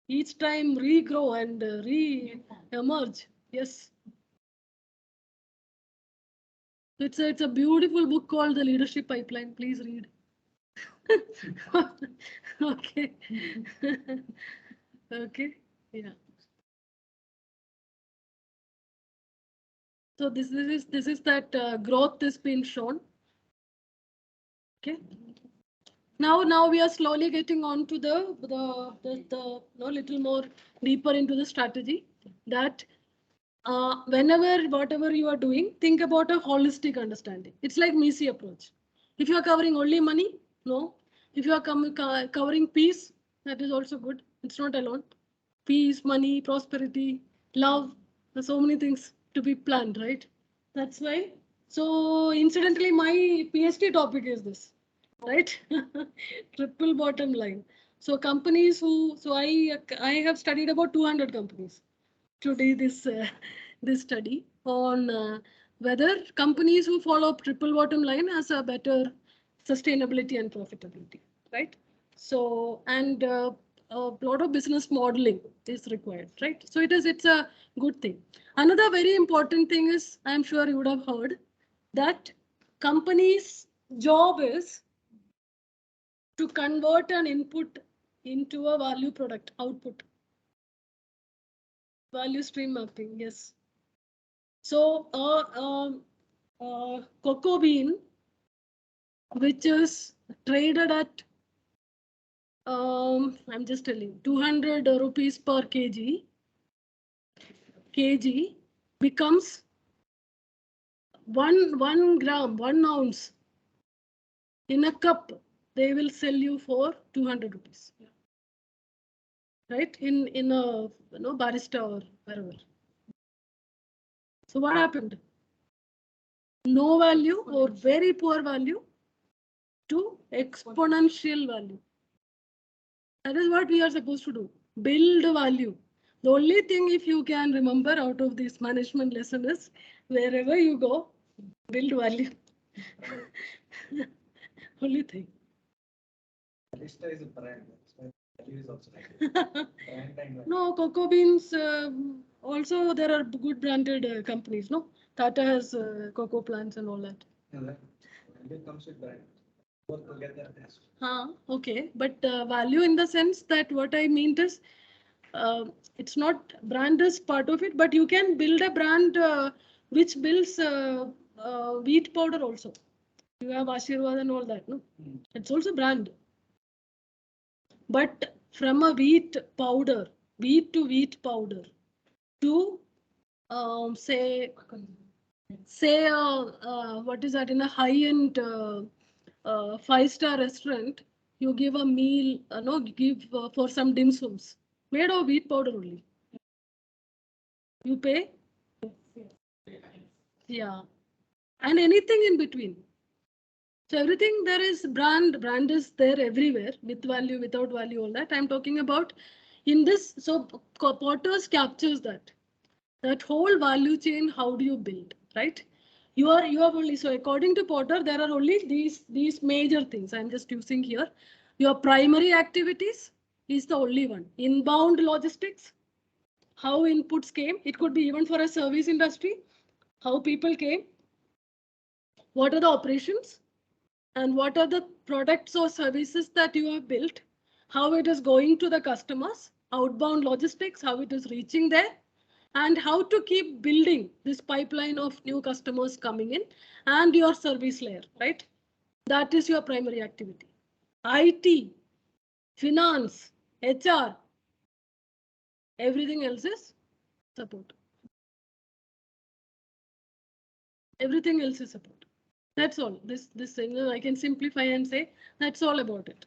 each time regrow and re-emerge. Yes. It's a beautiful book called The Leadership Pipeline. Please read. Okay. Okay. Yeah. So this is that growth is being shown. Okay. Now we are slowly getting on to the little more deeper into the strategy, that whenever whatever you are doing, think about a holistic understanding. It's like MECE approach. If you are covering only money, no. If you are covering peace, that is also good. It's not alone. Peace, money, prosperity, love. There's so many things to be planned, right? That's why. So incidentally, my PhD topic is this, right? Triple bottom line. So companies so I have studied about 200 companies today, this study on whether companies who follow triple bottom line has a better sustainability and profitability, right? So, and a lot of business modeling is required, right? So it's a good thing. Another very important thing is, I'm sure you would have heard that companies' job is to convert an input into a value product output. Value stream mapping, yes. So cocoa bean, which is traded at I'm just telling 200 rupees per kg becomes 1 gram, 1 ounce in a cup. They will sell you for 200 rupees, right? In a barista or wherever. So what happened? No value or very poor value to exponential value. That is what we are supposed to do. Build value. The only thing if you can remember out of this management lesson is wherever you go, build value. Only thing. Barista is a brand. So value is also brand and No, cocoa beans. Also, there are good branded companies. No, Tata has cocoa plants and all that. value comes with brand. Both together. Okay, but value in the sense that what I mean is, it's not brand is part of it, but you can build a brand which builds wheat powder also. You have Ashirwad and all that, no? It's also brand. But from a wheat to wheat powder, to say what is that, in a high-end 5-star restaurant, you give a meal, no, give for some dim sums made of wheat powder only. You pay? Yeah. And anything in between. So everything there is brand is there everywhere, with value, without value, all that. I'm talking about in this. So Potters captures that whole value chain. How do you build, right? You have only, so according to Potter, there are only these major things. I'm just using here. Your primary activities is the only one. Inbound logistics, how inputs came. It could be even for a service industry, how people came, what are the operations, and what are the products or services that you have built, how it is going to the customers, outbound logistics, how it is reaching there, and how to keep building this pipeline of new customers coming in, and your service layer, right? That is your primary activity. IT, finance, HR, everything else is support. Everything else is support. That's all. This thing I can simplify and say that's all about it.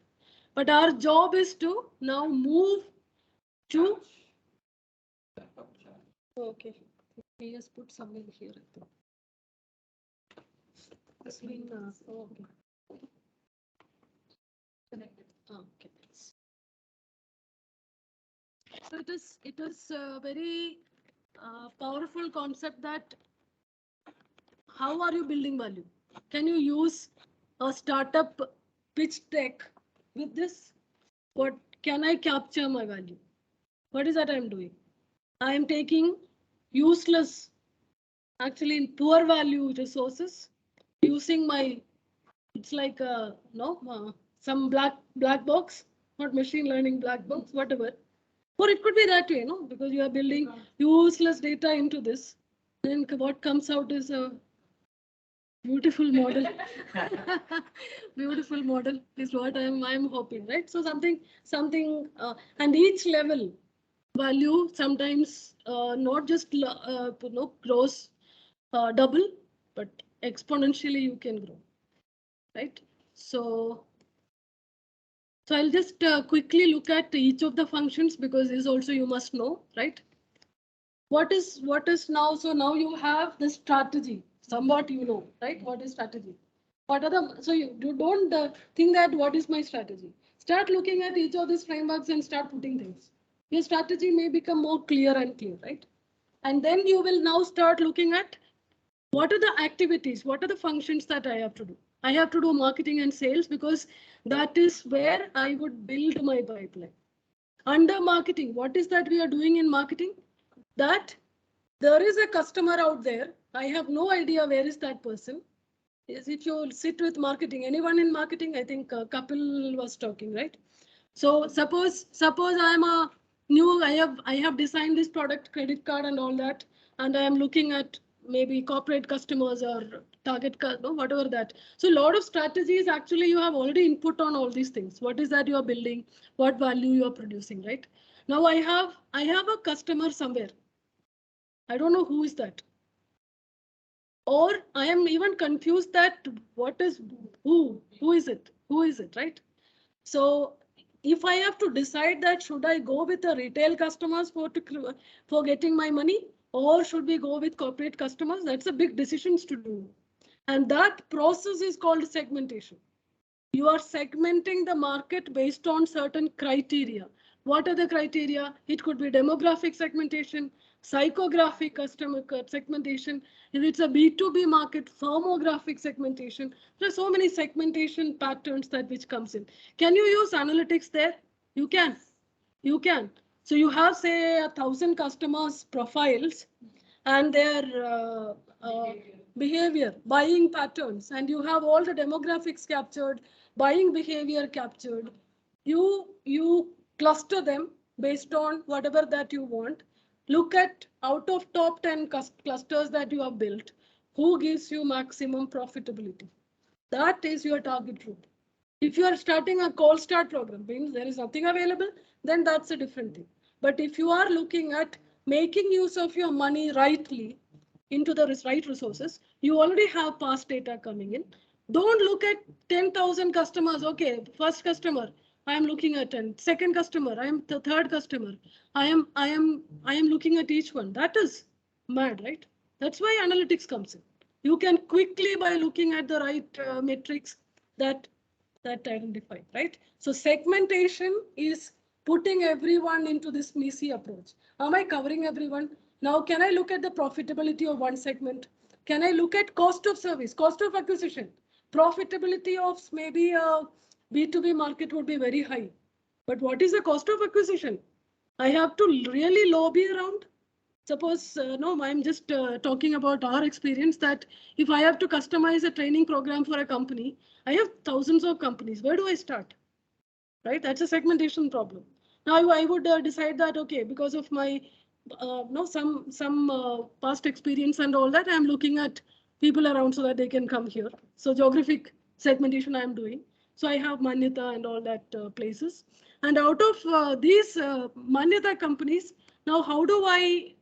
But our job is to now move to. Okay, we just put something here. This mean, okay. Connected. Okay. So it is a very powerful concept that how are you building value? Can you use a startup pitch deck with this? What can I capture my value? What is that I'm doing? I am taking useless, actually in poor value resources, using my, it's like some black box, not machine learning black box, whatever. Or it could be that way, no? Because you are building useless data into this. Then what comes out is a beautiful model. Beautiful model is what I'm hoping, right? So something and each level value sometimes not just grows double, but exponentially you can grow, right? So I'll just quickly look at each of the functions, because this also you must know, right? What is now? So now you have the strategy. Somewhat you know, right? What is strategy? What are the, so you don't think that what is my strategy? Start looking at each of these frameworks and start putting things. Your strategy may become more clear and clear, right? And then you will now start looking at what are the activities, what are the functions that I have to do. I have to do marketing and sales, because that is where I would build my pipeline. Under marketing, what is that we are doing in marketing? That there is a customer out there. I have no idea where is that person. Yes, if you sit with marketing, anyone in marketing, I think Kapil was talking, right? So suppose I am a new, I have designed this product, credit card and all that, and I am looking at maybe corporate customers or target, no, whatever that. So a lot of strategies, actually you have already input on all these things. What is that you are building? What value you are producing, right? Now I have a customer somewhere. I don't know who is that. Or I am even confused that what is who is it? Who is it, right? So if I have to decide that should I go with the retail customers for getting my money, or should we go with corporate customers, that's a big decisions to do. And that process is called segmentation. You are segmenting the market based on certain criteria. What are the criteria? It could be demographic segmentation, psychographic customer segmentation. If it's a B2B market, firmographic segmentation. There are so many segmentation patterns that which comes in. Can you use analytics there? You can. You can. So you have, say, 1,000 customers profiles and their behavior, buying patterns, and you have all the demographics captured, buying behavior captured. You cluster them based on whatever that you want. Look at out of top 10 clusters that you have built, who gives you maximum profitability. That is your target group. If you are starting a call start program, means there is nothing available, then that's a different thing. But if you are looking at making use of your money rightly into the right resources, you already have past data coming in. Don't look at 10,000 customers. Okay, first customer, I am looking at 10. Second customer, I am the third customer. I am looking at each one. That is mad, right? That's why analytics comes in. You can quickly, by looking at the right metrics, that identify, right? So segmentation is putting everyone into this MECE approach. Am I covering everyone? Now, can I look at the profitability of one segment? Can I look at cost of service, cost of acquisition? Profitability of maybe a B2B market would be very high. But what is the cost of acquisition? I have to really lobby around. Suppose, no, I'm just talking about our experience that if I have to customize a training program for a company, I have thousands of companies. Where do I start? Right? That's a segmentation problem. Now I would decide that, okay, because of my no some past experience and all that, I'm looking at people around so that they can come here. So geographic segmentation I'm doing. So I have Manyata and all that places. And out of these Manyata companies, now how do I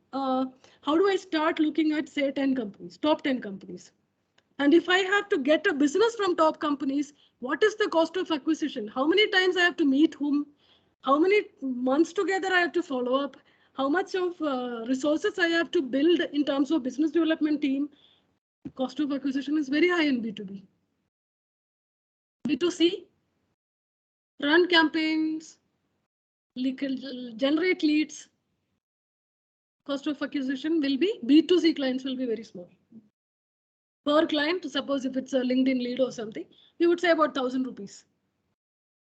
start looking at, say, 10 companies, top 10 companies? And if I have to get a business from top companies, what is the cost of acquisition? How many times I have to meet whom? How many months together I have to follow up? How much of resources I have to build in terms of business development team? Cost of acquisition is very high in B2B. B2C, run campaigns, generate leads. Cost of acquisition will be, B2C clients will be very small. Per client, suppose if it's a LinkedIn lead or something, we would say about 1,000 rupees.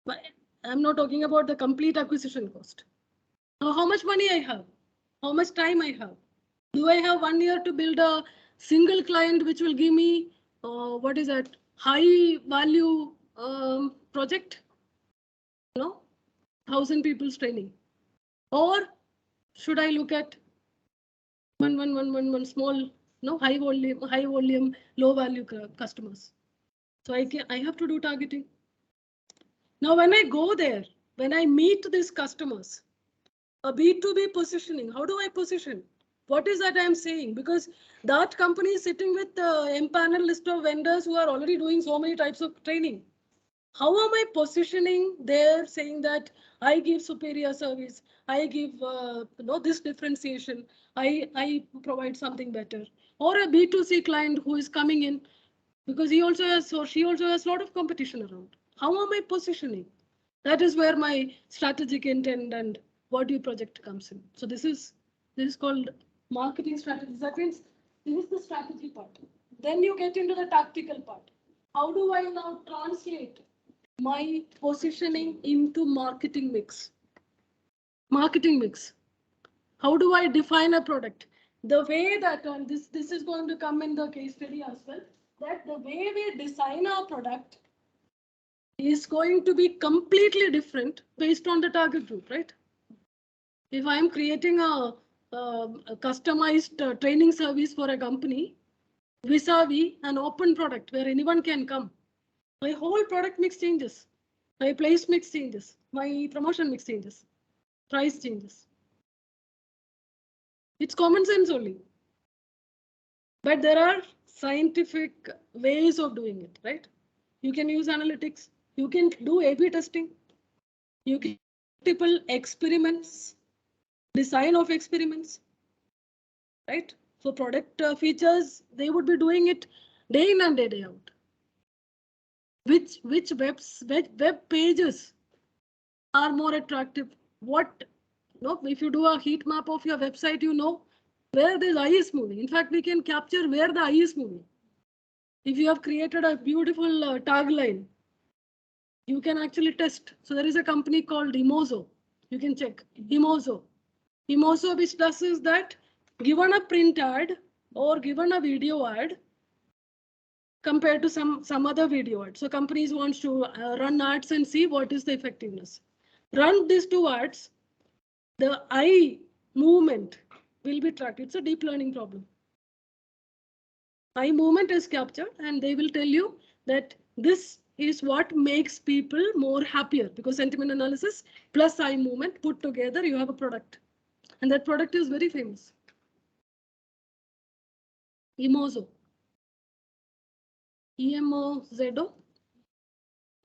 But I'm not talking about the complete acquisition cost. Now, how much money I have? How much time I have? Do I have 1 year to build a single client which will give me, what is that, high value project? No, 1,000 people's training. Or should I look at one small, no, high volume, low value customers? So I have to do targeting. Now, when I go there, when I meet these customers, a B2B positioning, how do I position? What is that I'm saying? Because that company is sitting with the empanel list of vendors who are already doing so many types of training. How am I positioning there, saying that I give superior service, I give this differentiation, I provide something better? Or a B2C client who is coming in because he also has, or she also has a lot of competition around. How am I positioning? That is where my strategic intent and what you project comes in. So this is called marketing strategy. That means this is the strategy part. Then you get into the tactical part. How do I now translate my positioning into marketing mix? Marketing mix. How do I define a product? The way that, and this is going to come in the case study as well, that the way we design our product is going to be completely different based on the target group, right? If I'm creating a customized training service for a company, vis-a-vis an open product where anyone can come, my whole product mix changes, my place mix changes, my promotion mix changes, price changes. It's common sense only. But there are scientific ways of doing it, right? You can use analytics. You can do A/B testing. You can multiple experiments, design of experiments, right? So product features, they would be doing it day in and day out. Which web pages are more attractive? what, no, if you do a heat map of your website, you know where this eye is moving. In fact, we can capture where the eye is moving. If you have created a beautiful tagline, you can actually test. So there is a company called Emozo. You can check Emozo. Emozo, which does is that given a print ad or given a video ad compared to some other video ad. So companies wants to run ads and see what is the effectiveness. Run these two ads, the eye movement will be tracked. It's a deep learning problem. Eye movement is captured and they will tell you that this is what makes people more happier, because sentiment analysis plus eye movement put together, you have a product. And that product is very famous. Emozo. EMOZO.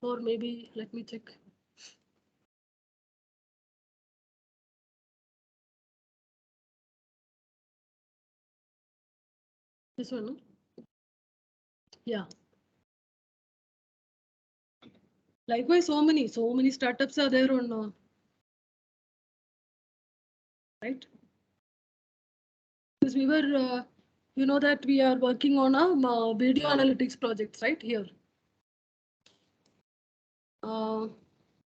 Or maybe, let me check. This one, no? Yeah. Likewise, so many startups are there on, right? Because we were, you know that we are working on a video analytics projects, right here.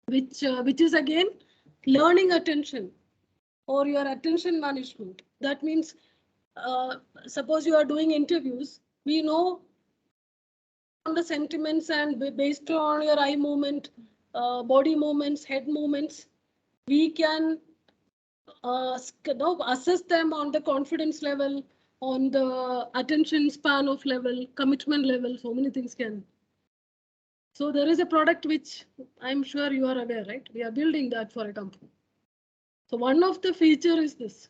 Which is again learning attention or your attention management. That means, suppose you are doing interviews, we know on the sentiments and based on your eye movement, body movements, head movements, we can assess them on the confidence level, on the attention span of level, commitment level, so many things can. So there is a product which I'm sure you are aware, right? We are building that for a company. So one of the feature is this.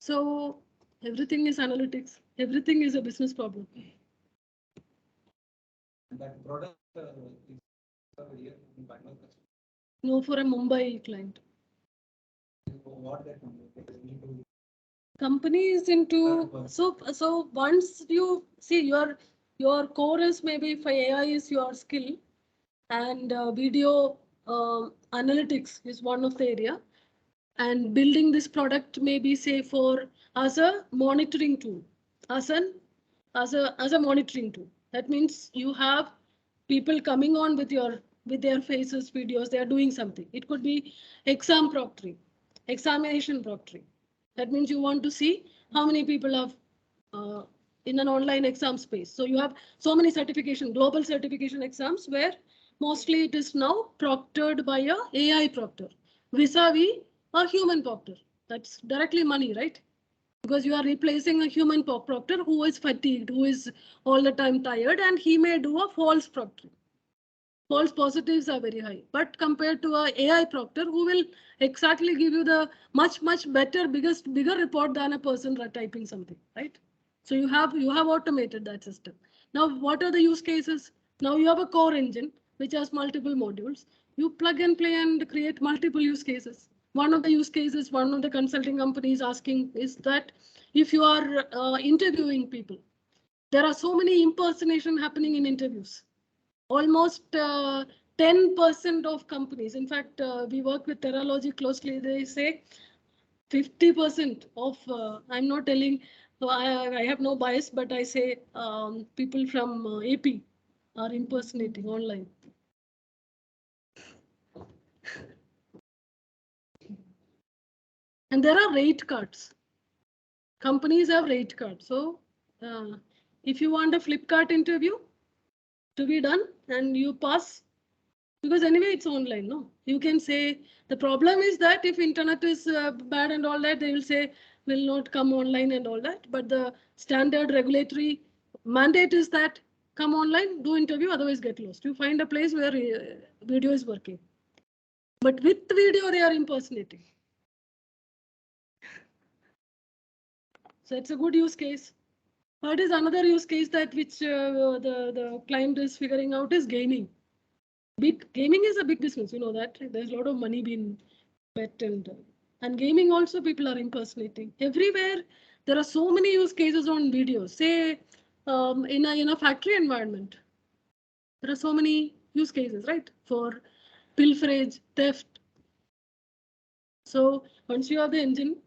So everything is analytics. Everything is a business problem. That product is for here in Bangalore. No, for a Mumbai client. What that company Company is into, so once you see your core is maybe for AI is your skill, and video analytics is one of the area, and building this product maybe say for as a monitoring tool, as a monitoring tool. That means you have people coming on with their faces, videos, they are doing something. It could be exam proctoring, examination proctoring. That means you want to see how many people have in an online exam space. So you have so many certification, global certification exams where mostly it is now proctored by a AI proctor vis-a-vis a human proctor. That's directly money, right? Because you are replacing a human proctor who is fatigued, who is all the time tired, and he may do a false proctoring. False positives are very high, but compared to a AI proctor who will exactly give you the much better, bigger report than a person typing something, right? So you have automated that system. Now, what are the use cases? Now you have a core engine which has multiple modules. You plug and play and create multiple use cases. One of the use cases, one of the consulting companies asking is that if you are interviewing people, there are so many impersonation happening in interviews. Almost 10% of companies, in fact, we work with Terralogy closely, they say 50% of, I'm not telling, so I have no bias, but I say people from AP are impersonating online. And there are rate cards. Companies have rate cards. So if you want a Flipkart interview to be done and you pass, because anyway it's online, no, you can say the problem is that if internet is bad and all that, they will say will not come online and all that, but the standard regulatory mandate is that come online, do interview, otherwise get lost. You find a place where video is working, but with video they are impersonating. So it's a good use case. What is another use case that which the client is figuring out is gaming. Gaming is a big business, you know that. There's a lot of money being bet, and gaming also people are impersonating. Everywhere there are so many use cases on videos. Say in a factory environment, there are so many use cases, right? For pilferage, theft. So once you have the engine,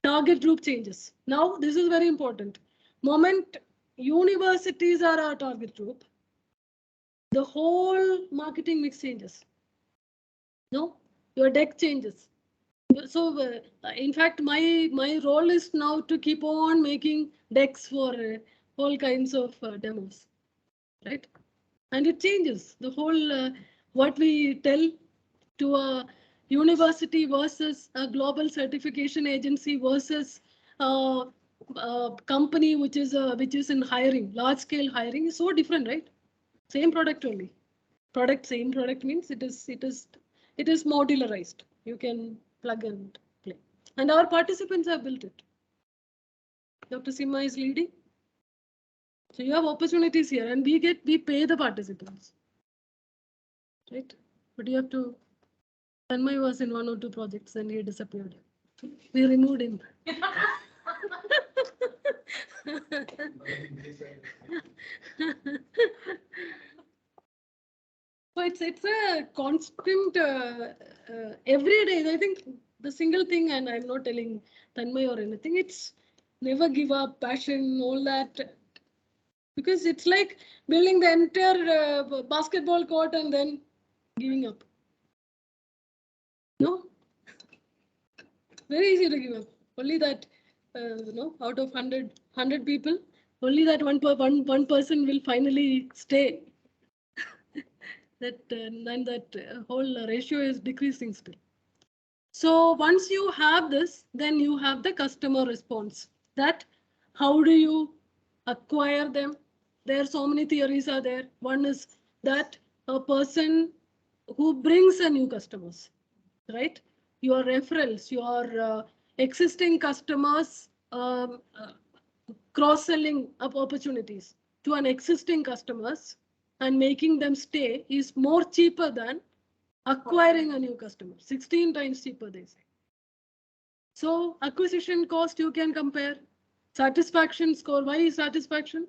target group changes. Now this is very important. Moment universities are our target group, the whole marketing mix changes. No, your deck changes. So in fact, my role is now to keep on making decks for all kinds of demos, right? And it changes the whole what we tell to a university versus a global certification agency versus a company which is in hiring, large scale hiring is so different, right? Same product only. Same product means it is modularized. You can plug and play. And our participants have built it. Dr. Simha is leading. So you have opportunities here, and we pay the participants. Right? But you have to. Tanmay was in 1 or 2 projects and he disappeared. We removed him. So it's a constant every day. I think the single thing, and I'm not telling Tanmay or anything, it's never give up, passion, all that. Because it's like building the entire basketball court and then giving up. No? Very easy to give up. Only that, out of 100 people, only that one person will finally stay. That whole ratio is decreasing still. So once you have this, then you have the customer response. That how do you acquire them? There are so many theories are there. One is that a person who brings a new customers, right? Your referrals, your existing customers, cross-selling of opportunities to an existing customers and making them stay is more cheaper than acquiring a new customer. 16 times cheaper, they say. So acquisition cost you can compare. Satisfaction score. Why is satisfaction?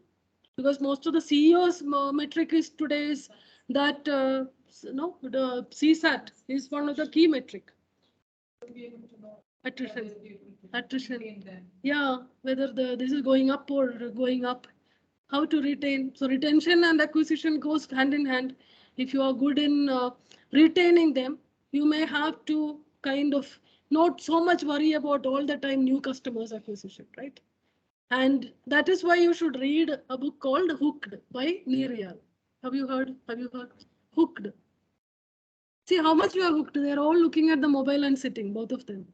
Because most of the CEOs metric is today is that the CSAT is one of the key metric. Attrition. Yeah, whether this is going up or going up. How to retain? So retention and acquisition goes hand in hand. If you are good in retaining them, you may have to kind of not so much worry about all the time new customers acquisition, right? And that is why you should read a book called Hooked by Neeriyal. Have you heard? Hooked. See how much you are hooked. They're all looking at the mobile and sitting, both of them.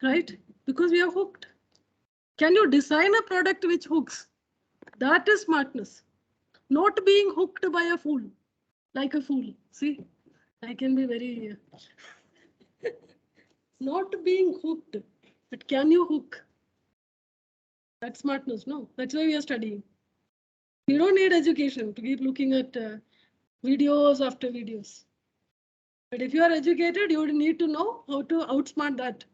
Right? Because we are hooked. Can you design a product which hooks? That is smartness. Not being hooked by a fool, like a fool. See, I can be very. Not being hooked, but can you hook? That's smartness, no? That's why we are studying. You don't need education to keep looking at videos after videos. But if you are educated, you need to know how to outsmart that.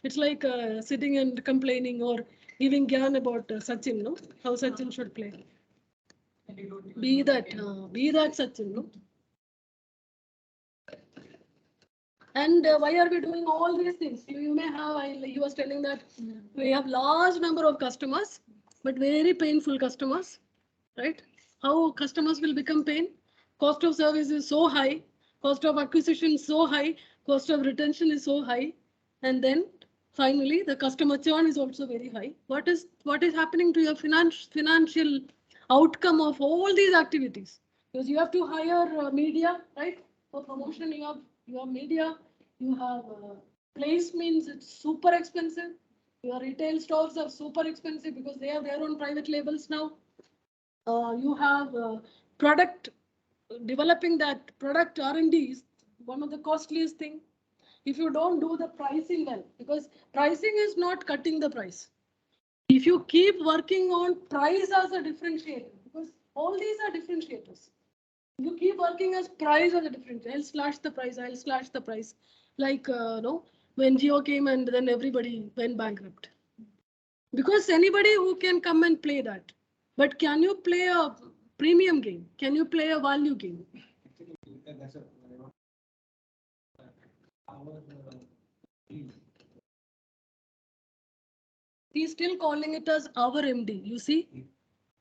It's like sitting and complaining or giving gyan about Sachin, no? How Sachin should play. Be that Sachin, no? And why are we doing all these things? You may have, you was telling that we have large number of customers, but very painful customers, right? How customers will become pain? Cost of service is so high, cost of acquisition is so high, cost of retention is so high, and then finally the customer churn is also very high. What is happening to your financial outcome of all these activities? Because you have to hire media, right? For promotion, you have media, you have placements, it's super expensive. Your retail stores are super expensive because they have their own private labels now. You have product, developing that product R&D is one of the costliest thing. If you don't do the pricing well, because pricing is not cutting the price. If you keep working on price as a differentiator, because all these are differentiators. You keep working as price as a differentiator. I'll slash the price. Like, when Jio came and then everybody went bankrupt. Because anybody who can come and play that. But can you play a premium game? Can you play a value game? our field. He's still calling it as our MD. You see,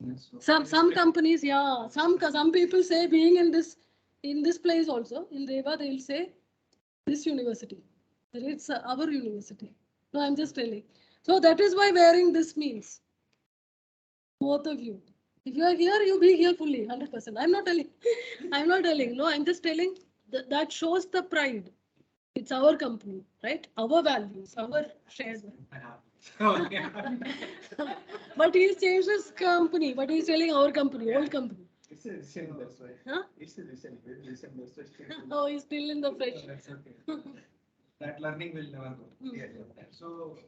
Yes, so some companies, yeah, some people say being in this place also in Reva, they'll say this university. It's our university. No, I'm just telling. So that is why wearing this means both of you. If you are here, you be here fully, 100%. I'm not telling. I'm not telling. No, I'm just telling that shows the pride. It's our company, right? Our values, our shares. I have. But he's changed his company, but he's telling our company, old company. It's a listen, that's why. Huh? It's a listen, that's why. Oh, he's still in the fresh. That's okay. That learning will never go. Hmm. So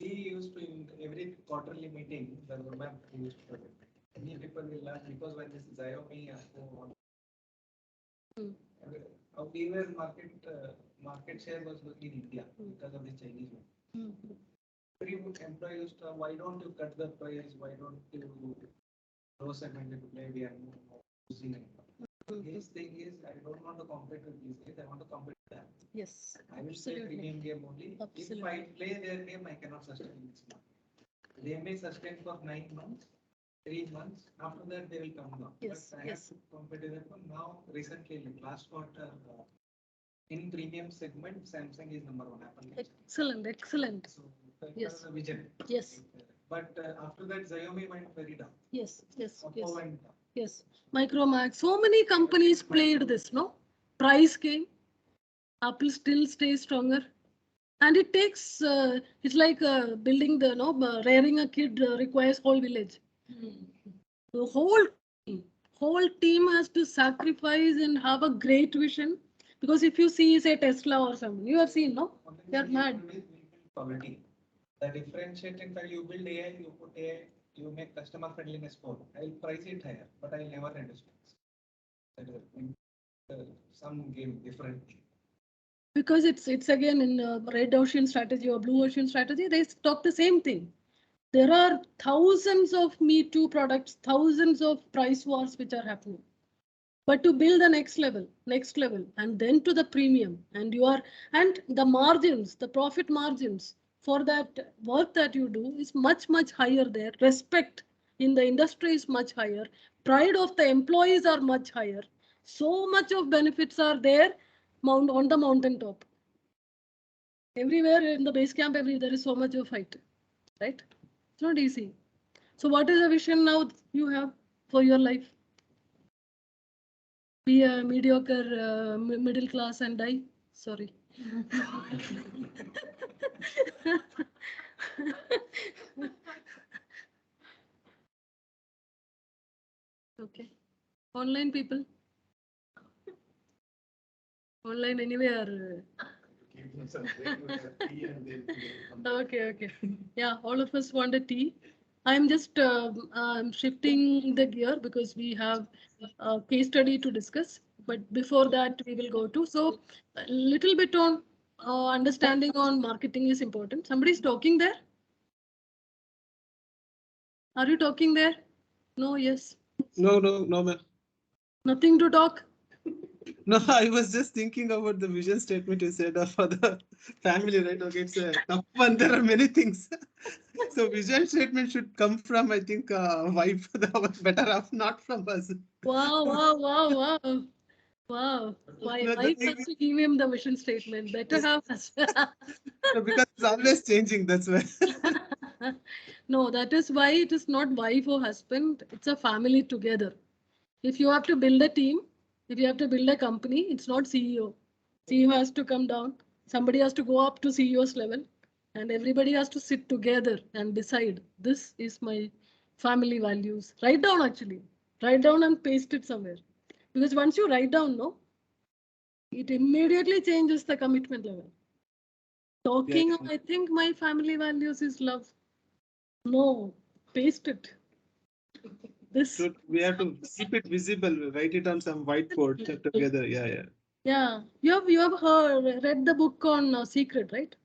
we used to in every quarterly meeting, the roadmap we used to present. Many people will learn because when this Xiaomi Hmm. we were market share was in India because of the Chinese one. Hmm. Every employee used to, why don't you cut the price? Why don't you low segment maybe and using it? His thing is, I don't want to compete with these guys. I want to compete with them. Yes. I will play premium game only. If Absolutely. I play their game, I cannot sustain this market. They may sustain for 9 months, 3 months. After that, they will come down. Yes, But I yes. have to compete with them. Now, recently, like last quarter, in premium segment, Samsung is number 1 Apple. Excellent, excellent. So that Yes. was the vision. Yes. But after that, Xiaomi went very down. Yes, yes, Oppo yes. went down. Yes. Micromax. So many companies played this, no? Price came. Apple still stays stronger. And it takes, it's like building rearing a kid requires whole village. The whole team has to sacrifice and have a great vision. Because if you see, say, Tesla or something, you have seen, no? They're mad. We build quality. The differentiating fact, you build AI, you put AI, you make customer friendliness score. I'll price it higher, but I'll never reduce price. That is some game different. Because it's again in red ocean strategy or blue ocean strategy, they talk the same thing. There are thousands of Me Too products, thousands of price wars which are happening. But to build the next level, and then to the premium, and the margins, the profit margins for that work that you do is much, much higher there. Respect in the industry is much higher. Pride of the employees are much higher. So much of benefits are there on the mountaintop. Everywhere in the base camp, there is so much of fight, right? It's not easy. So what is the vision now you have for your life? Be a mediocre middle class and die? Sorry. Okay. Online people? Online anywhere? Okay, okay. Yeah, all of us want a tea. I'm just shifting the gear because we have a case study to discuss. But before that, we will go to. So, a little bit on understanding on marketing is important. Somebody's talking there? Are you talking there? No, yes. No, no, ma'am. Nothing to talk. No, I was just thinking about the vision statement you said for the family, right? Okay, it's a tough one. There are many things. So vision statement should come from, I think, wife, the better off, not from us. Wow, wow, wow, wow. Wow. No, the Wife thing has to give him the vision statement. Better have us. no, because it's always changing. That's why. No, that is why it is not wife or husband. It's a family together. If you have to build a team, if you have to build a company, it's not CEO. CEO has to come down. Somebody has to go up to CEO's level. And everybody has to sit together and decide this is my family values. Write down actually. Write down and paste it somewhere. Because once you write down, no, it immediately changes the commitment level. Talking, Yeah. I think my family values is love. No, paste it. This. So we have to keep it visible, write it on some whiteboard together. Yeah, yeah. Yeah, you have read the book on Secret, right?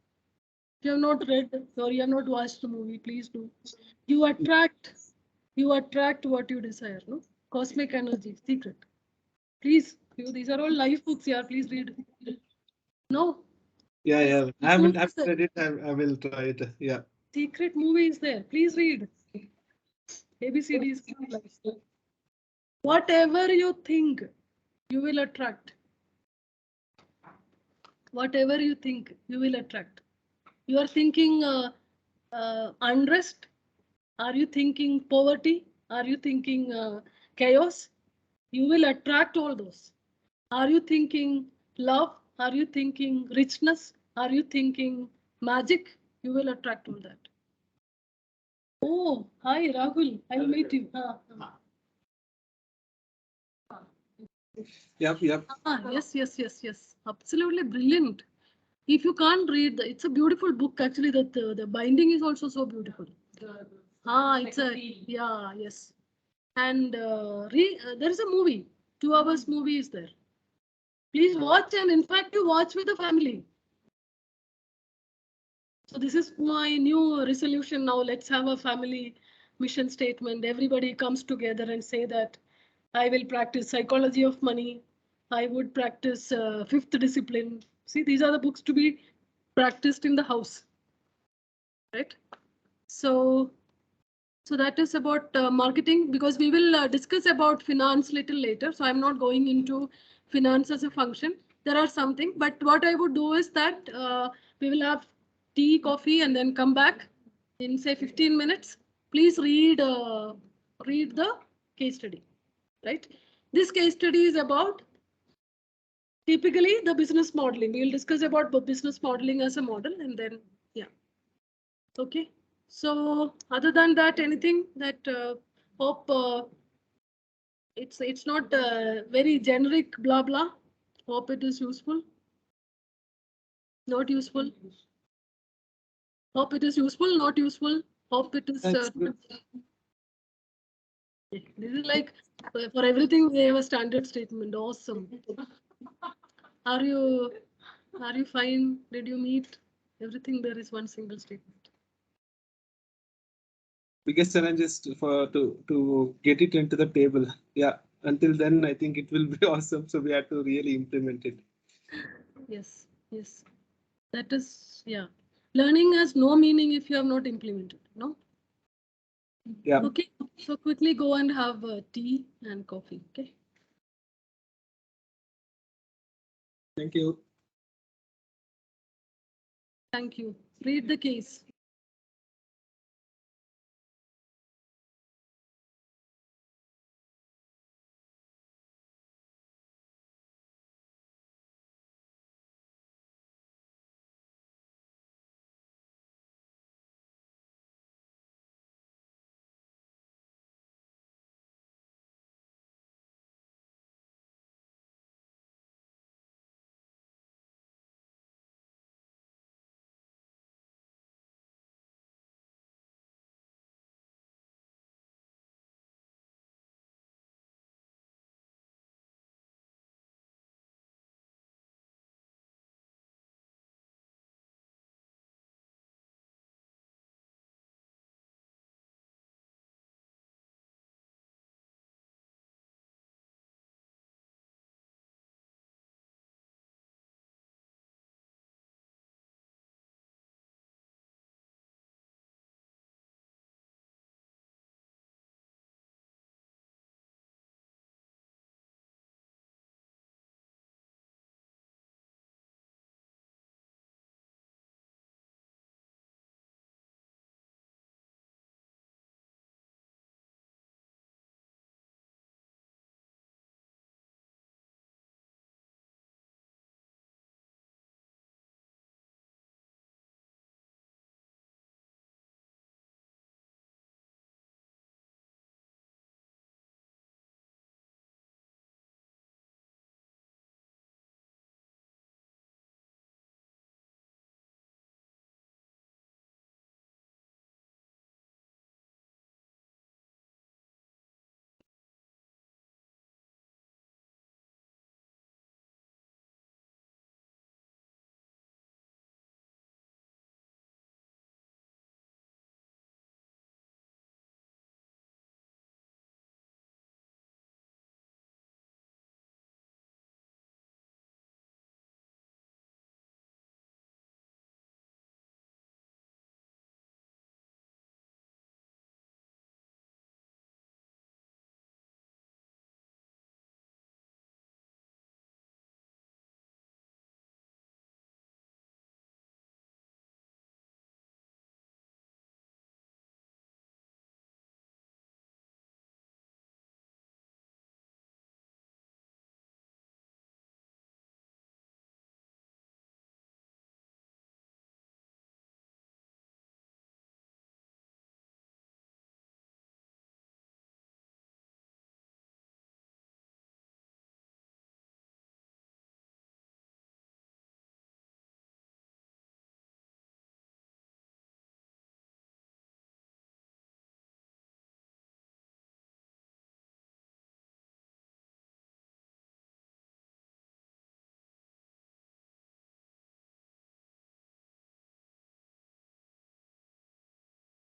If you have not read or you have not watched the movie, please do. You attract, you attract what you desire. No, Cosmic Energy, Secret. Please, these are all life books. Yeah, please read. No, Yeah, yeah. I Food haven't is there. read it. I will try it. Yeah. Secret movie is there. Please read. ABCDs. Whatever you think, you will attract. Whatever you think, you will attract. You are thinking unrest. Are you thinking poverty? Are you thinking chaos? You will attract all those. Are you thinking love? Are you thinking richness? Are you thinking magic? You will attract all that. Oh, hi Rahul. I'll meet you. Yep, yep. Yes. Absolutely brilliant. If you can't read, it's a beautiful book actually. That the binding is also so beautiful. It's a yes. And there is a movie. 2 hours movie is there. Please watch, and in fact, you watch with the family. So this is my new resolution now. Let's have a family mission statement. Everybody comes together and say that I will practice psychology of money. I would practice fifth discipline. See, these are the books to be practiced in the house, right? So, so that is about marketing, because we will discuss about finance little later. So I'm not going into finance as a function. There are something, but what I would do is that we will have tea, coffee, and then come back in say 15 minutes. Please read the case study, right? This case study is about typically the business modeling. We will discuss about business modeling as a model, and then yeah. Okay. So other than that, anything that hope it's not very generic blah blah. Hope it is useful. Not useful. Hope it is useful. Not useful. Hope it is. That's good. This is like for everything they have a standard statement. Awesome. Are you fine? Did you meet everything? There is one single statement. Biggest challenge is to get it into the table. Yeah. Until then, I think it will be awesome. So we have to really implement it. Yes. That is, yeah. Learning has no meaning if you have not implemented. No. Yeah. Okay. So quickly go and have tea and coffee. Okay. Thank you. Thank you. Read the case.